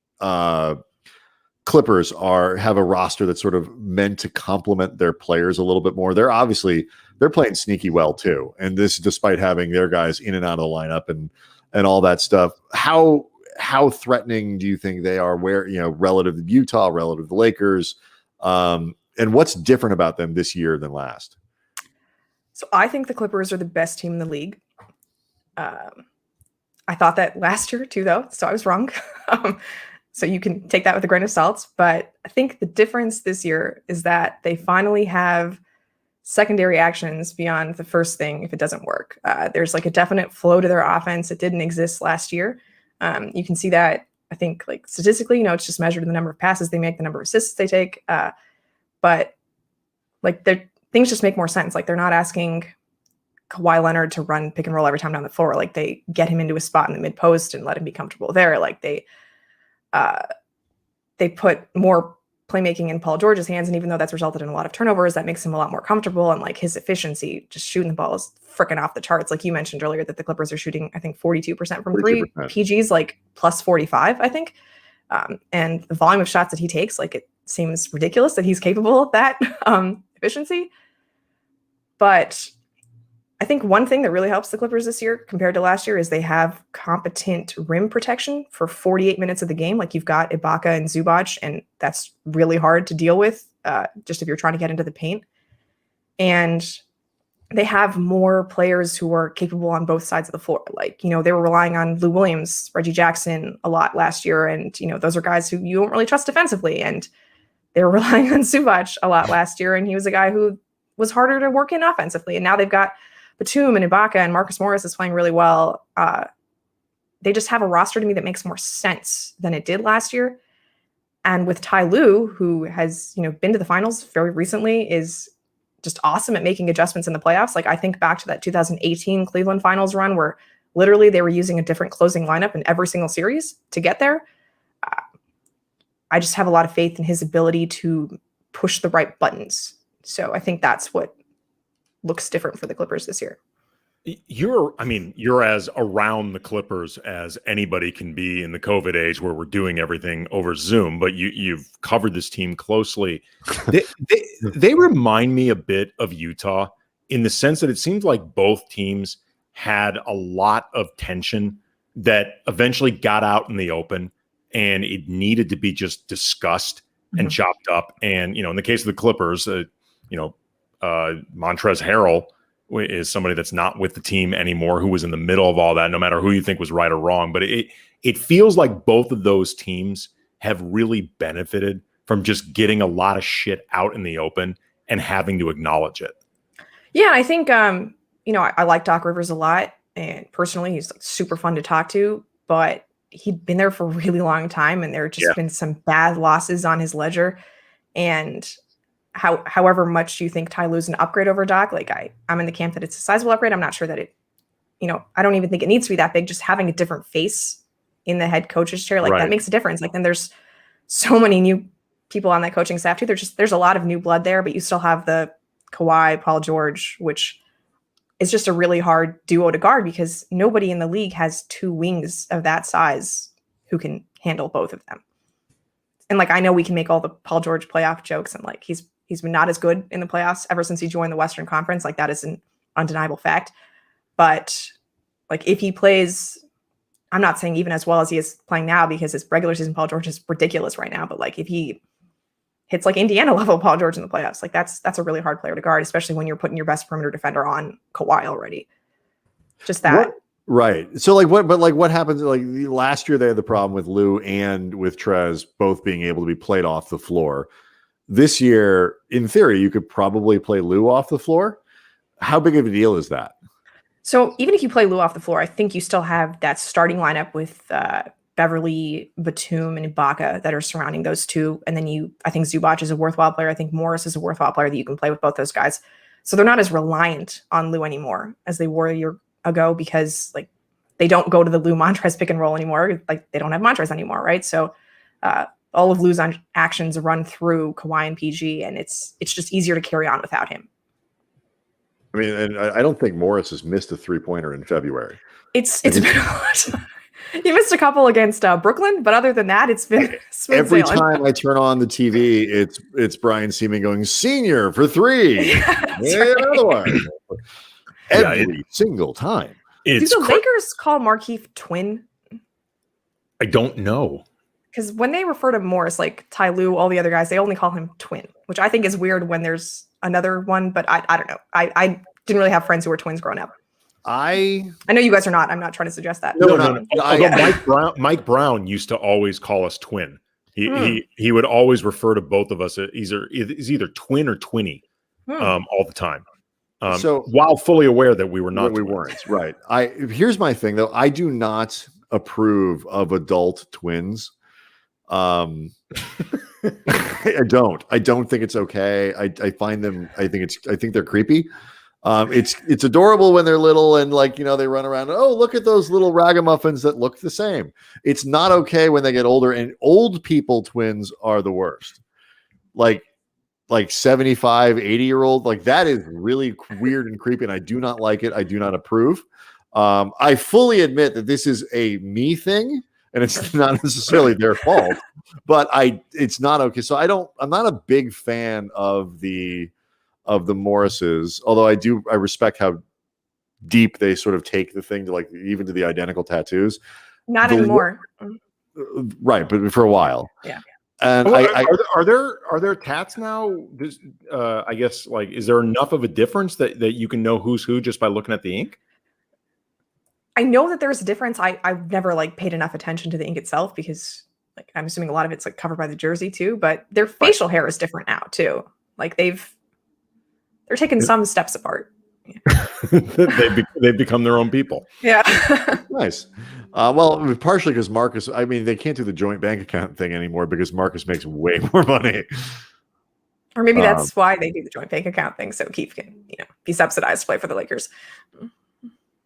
Clippers have a roster that's sort of meant to complement their players a little bit more. They're playing sneaky well too, and this despite having their guys in and out of the lineup and all that stuff. How threatening do you think they are? Where, relative to Utah, relative to the Lakers, and what's different about them this year than last? So I think the Clippers are the best team in the league. I thought that last year too, though, so I was wrong. So you can take that with a grain of salt. But I think the difference this year is that they finally have secondary actions beyond the first thing if it doesn't work. There's like a definite flow to their offense that didn't exist last year. You can see that, I think, like, statistically, it's just measured in the number of passes they make, the number of assists they take. But like, things just make more sense. Like, they're not asking Kawhi Leonard to run pick and roll every time down the floor. Like, they get him into a spot in the mid post and let him be comfortable there. Like, they put more playmaking in Paul George's hands, and even though that's resulted in a lot of turnovers, that makes him a lot more comfortable. And like, his efficiency just shooting the ball is freaking off the charts. Like you mentioned earlier, that the Clippers are shooting, I think, 42% from 3. PG's like plus 45, I think. And the volume of shots that he takes, like, it seems ridiculous that he's capable of that efficiency. But I think one thing that really helps the Clippers this year compared to last year is they have competent rim protection for 48 minutes of the game. Like, you've got Ibaka and Zubac, and that's really hard to deal with just if you're trying to get into the paint. And they have more players who are capable on both sides of the floor. Like, they were relying on Lou Williams, Reggie Jackson a lot last year. And, those are guys who you don't really trust defensively. And they were relying on Zubac a lot last year. And he was a guy who was harder to work in offensively. And now they've got Batum and Ibaka, and Marcus Morris is playing really well. They just have a roster to me that makes more sense than it did last year. And with Ty Lue, who has, been to the finals very recently, is just awesome at making adjustments in the playoffs. Like, I think back to that 2018 Cleveland finals run where literally they were using a different closing lineup in every single series to get there. I just have a lot of faith in his ability to push the right buttons. So I think that's what looks different for the Clippers this year. You're as around the Clippers as anybody can be in the COVID age where we're doing everything over Zoom, but you've covered this team closely. They remind me a bit of Utah in the sense that it seems like both teams had a lot of tension that eventually got out in the open, and it needed to be just discussed and chopped up. And, in the case of the Clippers, Montrezl Harrell is somebody that's not with the team anymore, who was in the middle of all that, no matter who you think was right or wrong. But it feels like both of those teams have really benefited from just getting a lot of shit out in the open and having to acknowledge it. Yeah, I think, I like Doc Rivers a lot. And personally, he's like super fun to talk to, but he'd been there for a really long time, and there have just been some bad losses on his ledger. And however much you think Ty Lue's an upgrade over Doc, like I'm in the camp that it's a sizable upgrade. I'm not sure that it, I don't even think it needs to be that big. Just having a different face, in the head coach's chair, like Right. that makes a difference. Like then there's so many new people on that coaching staff too. There's a lot of new blood there, but you still have the Kawhi, Paul George, which is just a really hard duo to guard because nobody in the league has two wings of that size who can handle both of them. And like, I know we can make all the Paul George playoff jokes and like, he's been not as good in the playoffs ever since he joined the Western Conference. Like that is an undeniable fact. But like, if he plays, I'm not saying even as well as he is playing now because his regular season Paul George is ridiculous right now. But like, if he hits like Indiana level Paul George in the playoffs, like that's a really hard player to guard, especially when you're putting your best perimeter defender on Kawhi already. Just that. What? Right. So what happens? Like last year, they had the problem with Lou and with Trez both being able to be played off the floor. This year, in theory, you could probably play Lou off the floor. How big of a deal is that? So even if you play Lou off the floor, I think you still have that starting lineup with Beverly, Batum, and Ibaka that are surrounding those two. And then I think Zubac is a worthwhile player. I think Morris is a worthwhile player that you can play with both those guys. So they're not as reliant on Lou anymore as they were a year ago because like they don't go to the Lou Montrez pick and roll anymore. Like they don't have Montrez anymore, right? So all of Lou's actions run through Kawhi and PG, and it's just easier to carry on without him. I mean, and I don't think Morris has missed a 3-pointer in February. It's been a lot. He missed a couple against Brooklyn, but other than that, it's been every sailing. time I turn on the TV, it's Brian Seaman going senior for 3. Another one. Every single time. Do the Lakers call Markieff twin? I don't know. Because when they refer to Morris, like Ty Lue, all the other guys, they only call him twin, which I think is weird when there's another one, but I don't know. I didn't really have friends who were twins growing up. I know you guys are not. I'm not trying to suggest that. No. Mike Brown used to always call us twin. He would always refer to both of us as either twin or twinny all the time. So while fully aware that we were not, we weren't right. Here's my thing though. I do not approve of adult twins. I don't think it's okay. I find them. I think they're creepy. It's adorable when they're little and like they run around. Oh, look at those little ragamuffins that look the same. It's not okay when they get older, and old people twins are the worst. Like 75, 80-year-old, like that is really weird and creepy, and I do not like it. I do not approve. I fully admit that this is a me thing, and it's not necessarily their fault, but it's not okay. So I'm not a big fan of the Morrises, although I respect how deep they sort of take the thing to like even to the identical tattoos. Not anymore. Right, but for a while. Yeah. And are there tats now? I guess like is there enough of a difference that you can know who's who just by looking at the ink? I know that there's a difference. I've never like paid enough attention to the ink itself because like I'm assuming a lot of it's like covered by the jersey too, but their facial hair is different now too. Like they're taking some steps apart. Yeah. They've become their own people. Yeah. Nice. Well, partially because Marcus, I mean, they can't do the joint bank account thing anymore because Marcus makes way more money. Or maybe that's why they do the joint bank account thing, so Keith can, be subsidized to play for the Lakers.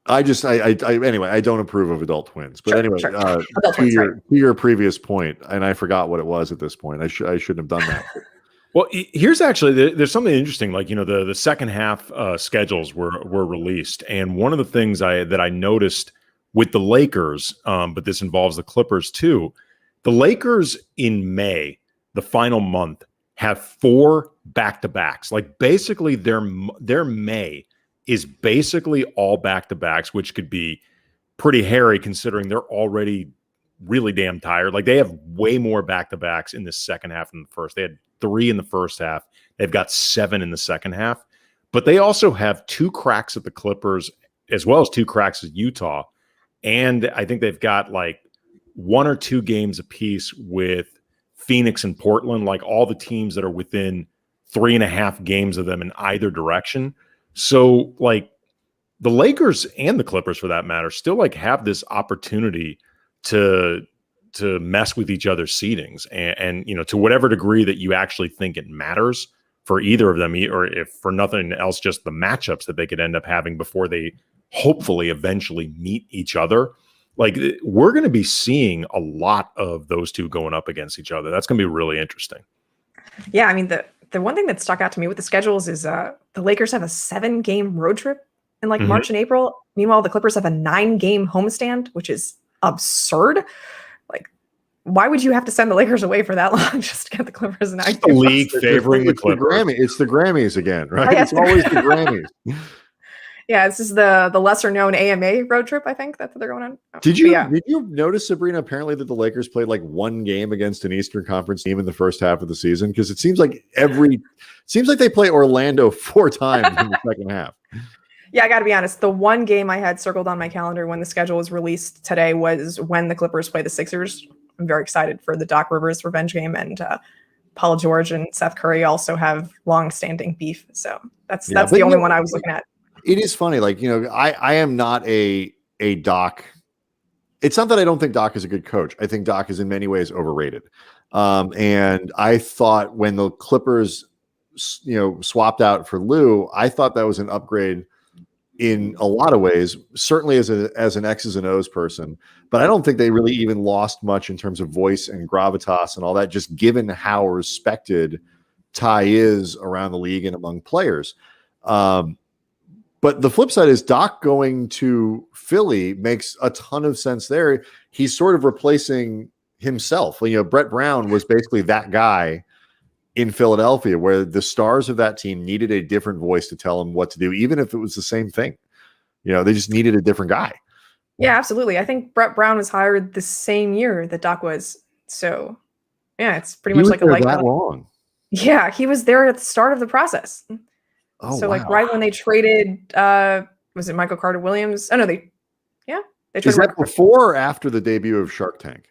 Anyway, I don't approve of adult twins. But to your previous point, and I forgot what it was at this point. I shouldn't have done that. Well, here's actually there's something interesting. Like the second half schedules were released, and one of the things that I noticed with the Lakers, but this involves the Clippers too. The Lakers in May, the final month, have 4 back-to-backs. Like basically, their May is basically all back-to-backs, which could be pretty hairy considering they're already really damn tired. Like they have way more back-to-backs in the second half than the first. They had 3 in the first half. They've got 7 in the second half. But they also have 2 cracks at the Clippers as well as 2 cracks at Utah. And I think they've got like 1 or 2 games apiece with Phoenix and Portland, like all the teams that are within 3.5 games of them in either direction. So like the Lakers and the Clippers for that matter still like have this opportunity to mess with each other's seedings and to whatever degree that you actually think it matters for either of them, or if for nothing else, just the matchups that they could end up having before they hopefully eventually meet each other. Like we're going to be seeing a lot of those two going up against each other. That's going to be really interesting. Yeah, I mean the one thing that stuck out to me with the schedules is the Lakers have a 7-game road trip in like March and April. Meanwhile, the Clippers have a 9-game homestand, which is absurd. Like, why would you have to send the Lakers away for that long just to get the Clippers? The league favoring the Clippers. It's the Grammys again, right? Oh, It's always the Grammys. Yeah, this is the lesser known AMA road trip. I think that's what they're going on. Did you notice, Sabreena, apparently that the Lakers played like one game against an Eastern Conference team in the first half of the season? Because it seems like they play Orlando 4 times in the second half. Yeah, I got to be honest. The one game I had circled on my calendar when the schedule was released today was when the Clippers play the Sixers. I'm very excited for the Doc Rivers revenge game, and Paul George and Seth Curry also have long-standing beef. So that's the only one I was looking at. It is funny. Like, I am not a Doc. It's not that I don't think Doc is a good coach. I think Doc is in many ways overrated. And I thought when the Clippers, swapped out for Lou, I thought that was an upgrade in a lot of ways, certainly as an X's and O's person, but I don't think they really even lost much in terms of voice and gravitas and all that, just given how respected Ty is around the league and among players. But the flip side is Doc going to Philly makes a ton of sense there. He's sort of replacing himself. Brett Brown was basically that guy in Philadelphia, where the stars of that team needed a different voice to tell them what to do, even if it was the same thing. They just needed a different guy. Yeah, absolutely. I think Brett Brown was hired the same year that Doc was. So, yeah, it's pretty much like a that long. Yeah, he was there at the start of the process. Oh, so, wow. like, right when they traded, was it Michael Carter Williams? Oh, no, they traded. Is that before or after the debut of Shark Tank?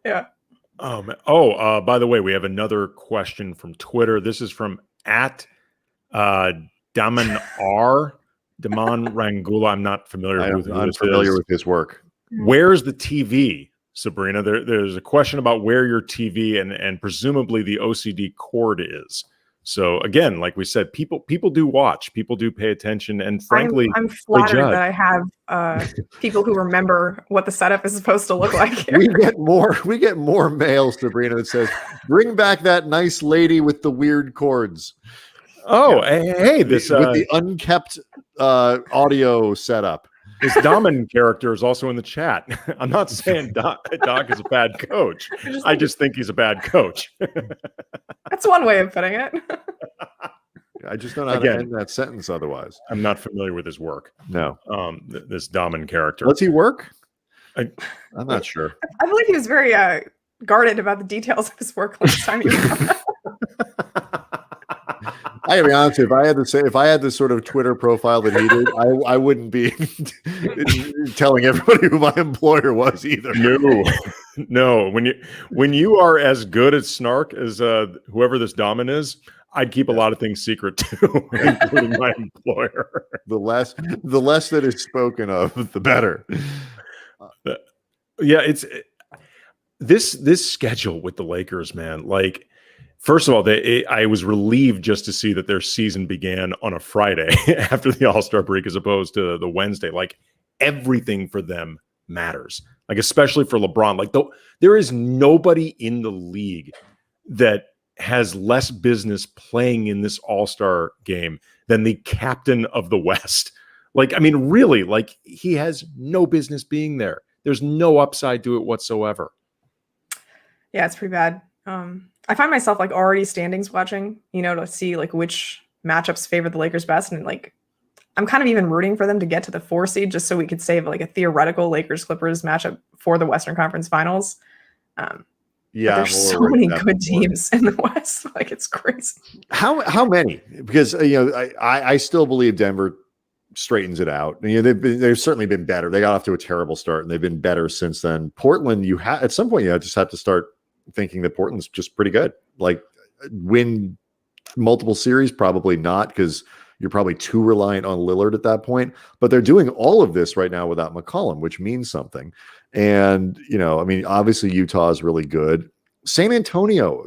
Yeah. By the way, we have another question from Twitter. This is from @Daman Rangula. I'm not familiar with I'm familiar with his work. Where's the TV, Sabreena? There's a question about where your TV and presumably the OCD cord is. So again, like we said, people do watch, people do pay attention, and frankly, I'm flattered that I have people who remember what the setup is supposed to look like here. We get more mail, Sabreena, that says, "Bring back that nice lady with the weird cords." Oh, hey, this with the unkept audio setup. This Daman character is also in the chat. I'm not saying Doc is a bad coach. I just think he's a bad coach. That's one way of putting it. I just don't know how to end that sentence otherwise. I'm not familiar with his work. No. This Daman character. Does he work? I'm not sure. I believe he was very guarded about the details of his work last time he was. I gotta be honest, if I had the sort of Twitter profile that he did, I wouldn't be telling everybody who my employer was either. No. When you are as good at snark as whoever this Daman is, I'd keep a lot of things secret too, including my employer. The less that is spoken of, the better. Yeah, it's this schedule with the Lakers, man. Like, first of all, I was relieved just to see that their season began on a Friday after the All-Star break, as opposed to the Wednesday. Like, everything for them matters. Like, especially for LeBron. Like, there is nobody in the league that has less business playing in this All-Star game than the captain of the West. Like, I mean, really, like, he has no business being there. There's no upside to it whatsoever. Yeah, it's pretty bad. I find myself like already standings watching, to see like which matchups favor the Lakers best. And like, I'm kind of even rooting for them to get to the 4 seed just so we could save like a theoretical Lakers Clippers matchup for the Western Conference Finals. There's so many good teams in the West. Like, it's crazy. How many? Because, I still believe Denver straightens it out. They've certainly been better. They got off to a terrible start and they've been better since then. Portland, at some point, just have to start thinking that Portland's just pretty good. Like, win multiple series, probably not, because you're probably too reliant on Lillard at that point. But they're doing all of this right now without McCollum, which means something. And, obviously Utah is really good. San Antonio.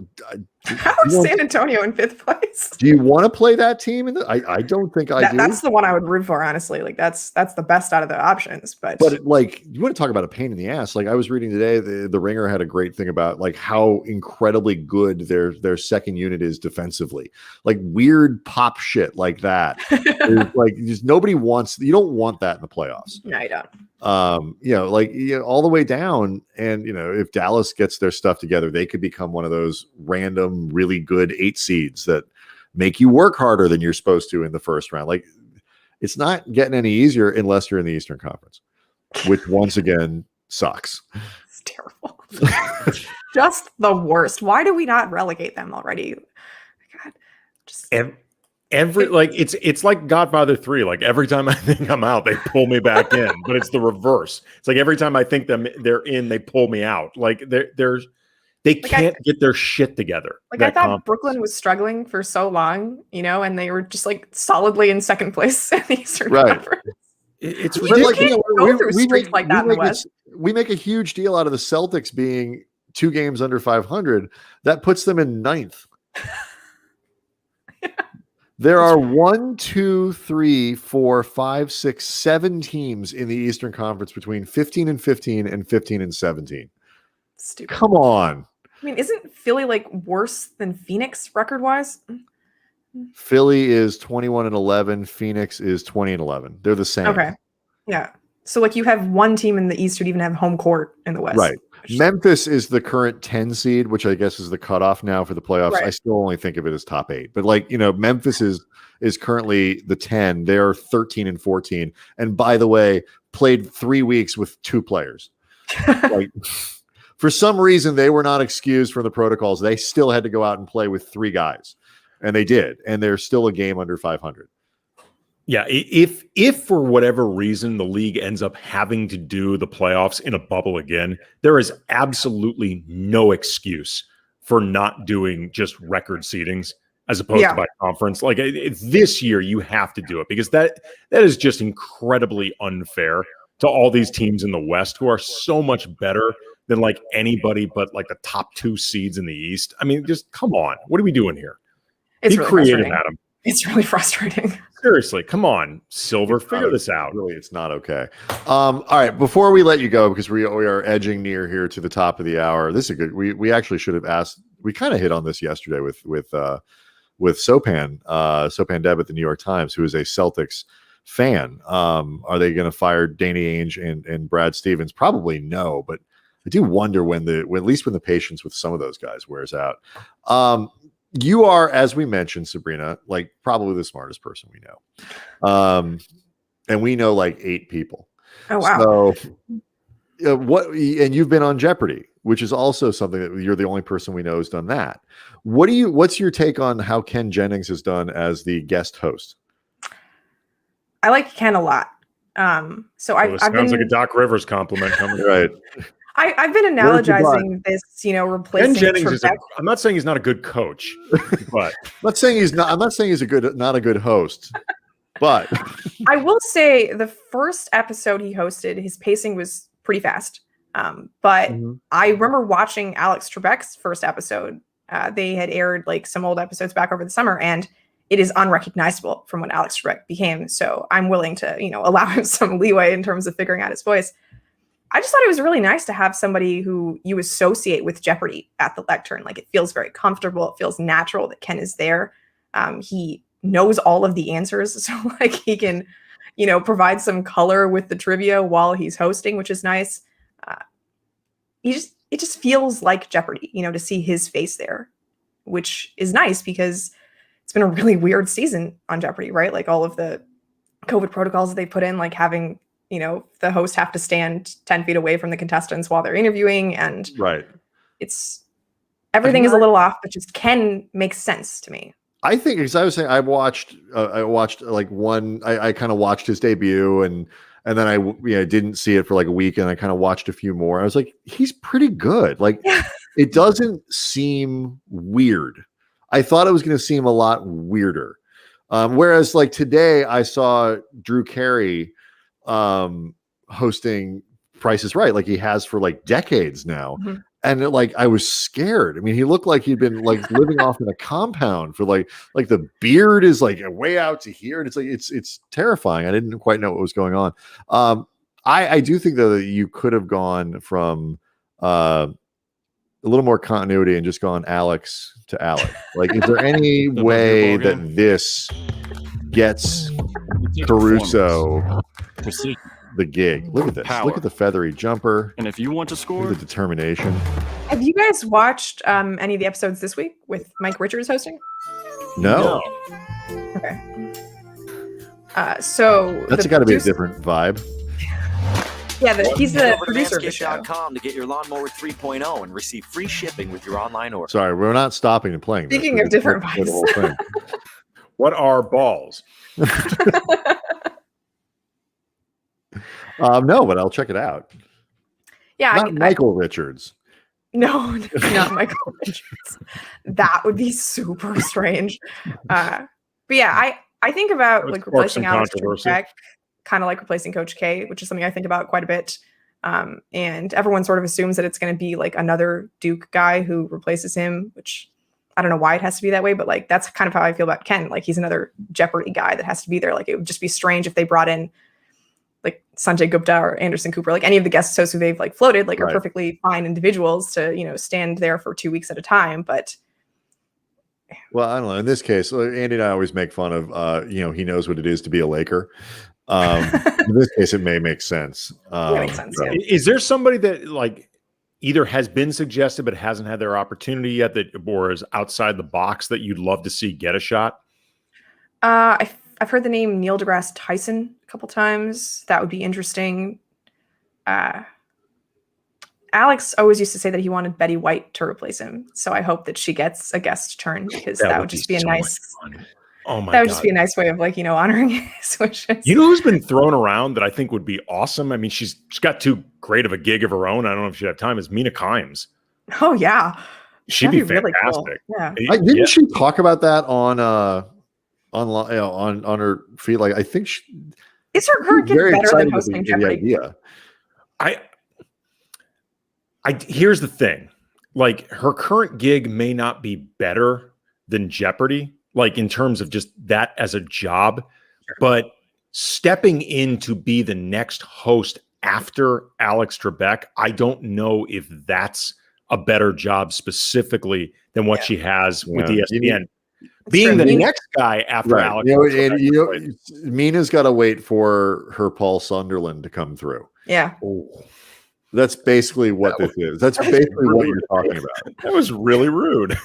How is San Antonio in 5th place? Do you want to play that team? I don't think I do. That's the one I would root for, honestly. Like that's the best out of the options. But like, you want to talk about a pain in the ass? Like, I was reading today, the Ringer had a great thing about like how incredibly good their second unit is defensively. Like weird pop shit like that. Like just nobody wants. You don't want that in the playoffs. No, you don't. All the way down, and if Dallas gets their stuff together, they could become one of those random really good 8 seeds that make you work harder than you're supposed to in the first round. Like, it's not getting any easier unless you're in the Eastern Conference, which once again sucks. It's terrible. Just the worst. Why do we not relegate them already? God, just it's like Godfather 3. Like every time I think I'm out, they pull me back in. But it's the reverse. It's like every time I think they're in, they pull me out. Like they can't get their shit together. Like I thought Brooklyn was struggling for so long, and they were just like solidly in 2nd place in the Eastern Conference. It's ridiculous. We make a huge deal out of the Celtics being 2 games under 500. That puts them in 9th. There are 1, 2, 3, 4, 5, 6, 7 teams in the Eastern Conference between 15 and 15 and 15 and 17. Stupid. Come on. I mean, isn't Philly like worse than Phoenix record-wise? Philly is 21 and 11. Phoenix is 20 and 11. They're the same. Okay. Yeah. So like you have one team in the East who'd even have home court in the West. Right. Memphis is the current 10 seed, which I guess is the cutoff now for the playoffs. Right. I still only think of it as top 8, but Memphis is currently the 10. They're 13 and 14. And by the way, played 3 weeks with 2 players. Like, for some reason, they were not excused from the protocols. They still had to go out and play with 3 guys, and they did. And they're still a game under 500. Yeah, if for whatever reason the league ends up having to do the playoffs in a bubble again, there is absolutely no excuse for not doing just record seedings as opposed to by conference. Like this year, you have to do it because that is just incredibly unfair to all these teams in the West who are so much better than like anybody but like the top 2 seeds in the East. I mean, just come on. What are we doing here? It's Be really creative, frustrating. Adam. It's really frustrating. Seriously, come on, Silver, figure this out. Really, it's not okay. All right, before we let you go, because we are edging near here to the top of the hour. This is a good. We actually should have asked. We kind of hit on this yesterday with Sopan Deb at the New York Times, who is a Celtics fan. Are they going to fire Danny Ainge and Brad Stevens? Probably no, but I do wonder when at least when the patience with some of those guys wears out. You are, as we mentioned, Sabreena, like probably the smartest person we know. And we know like 8 people. Oh, wow. So and you've been on Jeopardy, which is also something that you're the only person we know who's done that. What's your take on how Ken Jennings has done as the guest host? I like Ken a lot. I've been like a Doc Rivers compliment coming. Right. I've been analogizing this, replacing Ken Jennings Trebek. I'm not saying he's not a good coach, but I'm not saying he's not a good host, but I will say the first episode he hosted, his pacing was pretty fast. But I remember watching Alex Trebek's first episode. They had aired like some old episodes back over the summer, and it is unrecognizable from what Alex Trebek became. So I'm willing to, allow him some leeway in terms of figuring out his voice. I just thought it was really nice to have somebody who you associate with Jeopardy at the lectern. Like, it feels very comfortable. It feels natural that Ken is there. He knows all of the answers. So like he can, provide some color with the trivia while he's hosting, which is nice. It just feels like Jeopardy, to see his face there, which is nice because it's been a really weird season on Jeopardy, right? Like all of the COVID protocols that they put in, like having, the host have to stand 10 feet away from the contestants while they're interviewing. And right. Everything is a little off, but just Ken makes sense to me. I think, because I was saying, I watched like one, I kind of watched his debut and then I didn't see it for like a week and I kind of watched a few more. I was like, he's pretty good. Like it doesn't seem weird. I thought it was going to seem a lot weirder. Whereas like today I saw Drew Carey hosting Price is Right, like he has for like decades now. like I was scared. I mean, he looked like he'd been like living off in a compound for like the beard is like way out to here, and it's like it's terrifying. I didn't quite know what was going on. I do think though that you could have gone from a little more continuity and just gone Alex to Alec. Like, is there any way that this gets Caruso Precision. the gig? Look at this. Power. Look at the feathery jumper. And if you want to Look score, at the determination. Have you guys watched any of the episodes this week with Mike Richards hosting? No. Okay. So That's got to be a different vibe. Yeah, he's Head the over to producer of the show. manscaped.com to get your lawnmower 3.0 and receive free shipping with your online order. Sorry, we're not stopping and playing. Speaking this. of different We're the whole thing. What are balls? No, but I'll check it out. Yeah, Not Michael Richards. No, not Michael Richards. That would be super strange. But yeah, I think about Let's like spark replacing some Alex controversy. Trebek, kind of like replacing Coach K, which is something I think about quite a bit. And everyone sort of assumes that it's going to be like another Duke guy who replaces him, which I don't know why it has to be that way, but like that's kind of how I feel about Ken. Like he's another Jeopardy guy that has to be there. Like it would just be strange if they brought in like Sanjay Gupta or Anderson Cooper, like any of the guest hosts who they've like floated, like are perfectly fine individuals to, you know, stand there for 2 weeks at a time. But well, I don't know. In this case, Andy and I always make fun of, you know, he knows what it is to be a Laker. In this case, it may make sense. makes sense. Yeah. Is there somebody that like either has been suggested but hasn't had their opportunity yet, that or is outside the box that you'd love to see get a shot? I've heard the name Neil deGrasse Tyson a couple times. That would be interesting. Alex always used to say that he wanted Betty White to replace him. So I hope that she gets a guest turn, because that would just be a nice. Oh my that would God. just be a nice way of like, you know, honoring his wishes. You know who's been thrown around that I think would be awesome? I mean, she's got too great of a gig of her own. I don't know if she'd have time. Is Mina Kimes. Oh yeah, She'd be That'd fantastic. really cool. Yeah. Didn't she talk about that on online, you know, on her feed? Like, I think she Is her gig very better excited than hosting with the Jeopardy? idea. I here's the thing. Like, her current gig may not be better than Jeopardy, like in terms of just that as a job, but stepping in to be the next host after Alex Trebek, I don't know if that's a better job specifically than what she has with ESPN. Being the next guy after Alex. Mina's got to wait for her Paul Sunderland to come through. Yeah. That's basically what this is. That's basically what you're talking about. That was really rude.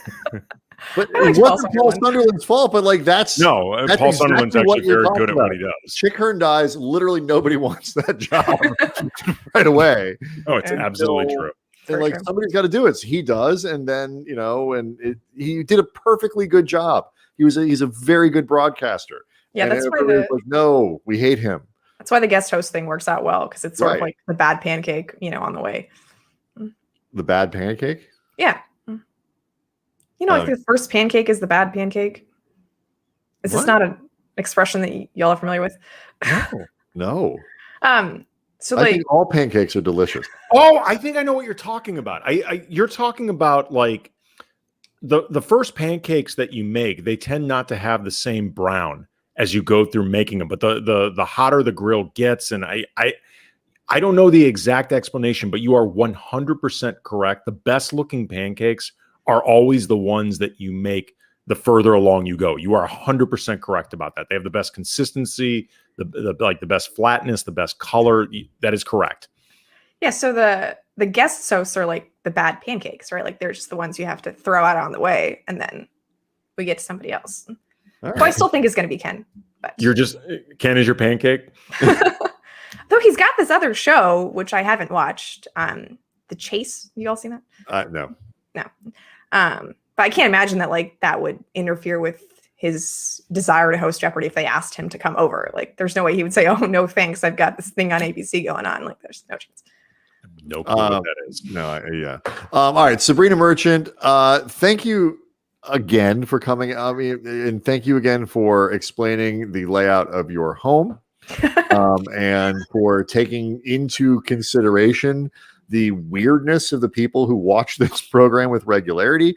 But it wasn't Paul Sunderland's fault, but like that's Paul Sunderland's exactly actually very good at what he does. Chick Hearn dies. Literally nobody wants that job right away. Oh, it's absolutely true. And like somebody's got to do it. So he does, and then you know, and he did a perfectly good job. He's a very good broadcaster. Yeah, and that's why like, no, we hate him. That's why the guest host thing works out well, because it's sort of like the bad pancake, you know, on the way. The bad pancake? Yeah. You know, like the first pancake is the bad pancake. Is this not an expression that y'all are familiar with? No. So I like think all pancakes are delicious. Oh, I think I know what you're talking about. You're talking about like the first pancakes that you make, they tend not to have the same brown as you go through making them, but the hotter the grill gets, and I don't know the exact explanation, but you are 100% correct. The best looking pancakes are always the ones that you make the further along you go. You are 100% correct about that. They have the best consistency, the best flatness, the best color. That is correct. Yeah. So the guest hosts are like the bad pancakes, right? Like they're just the ones you have to throw out on the way, and then we get to somebody else. Right. So I still think it's going to be Ken. But Ken is your pancake. Though he's got this other show, which I haven't watched, The Chase. You all seen that? No. But I can't imagine that like that would interfere with his desire to host Jeopardy if they asked him to come over. Like, there's no way he would say, "Oh no, thanks. I've got this thing on ABC going on." Like, there's no chance. No clue what that is. No, yeah. All right, Sabreena Merchant. Thank you again for coming. And thank you again for explaining the layout of your home, and for taking into consideration the weirdness of the people who watch this program with regularity.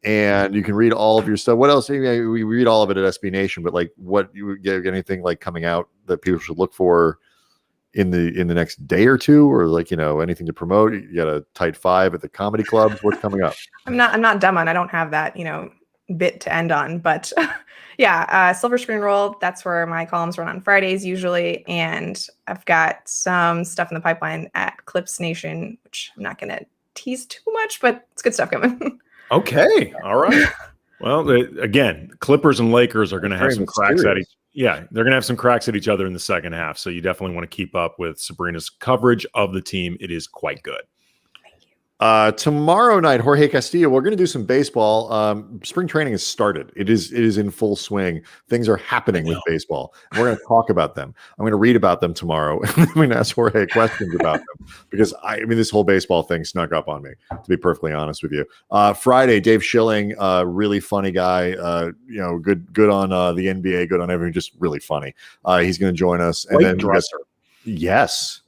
And you can read all of your stuff. What else? We read all of it at SB Nation, but like, what you get anything like coming out that people should look for in the next day or two, or like, anything to promote? You got a tight 5 at the comedy clubs. What's coming up? I'm not dumb on. I don't have that bit to end on, but yeah, Silver Screen Roll. That's where my columns run on Fridays usually, and I've got some stuff in the pipeline at Clips Nation, which I'm not going to tease too much, but it's good stuff coming. Okay. All right. Well, again, Clippers and Lakers are going to have some cracks at each. Yeah, they're going to have some cracks at each other in the second half. So you definitely want to keep up with Sabrina's coverage of the team. It is quite good. Tomorrow night, Jorge Castillo, we're going to do some baseball. Spring training has started. It is in full swing. Things are happening with baseball. We're going to talk about them. I'm going to read about them tomorrow. I'm going to ask Jorge questions about them because this whole baseball thing snuck up on me, to be perfectly honest with you. Friday, Dave Schilling, really funny guy. Good on the NBA, good on everything, just really funny. He's going to join us. And then yes.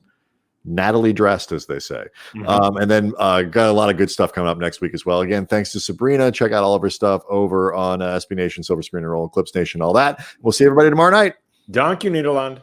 Natalie dressed, as they say. And then got a lot of good stuff coming up next week as well. Again, thanks to Sabreena. Check out all of her stuff over on SB Nation, Silver Screen and Roll, Clips Nation, all that. We'll see everybody tomorrow night. Dank you, Nederland.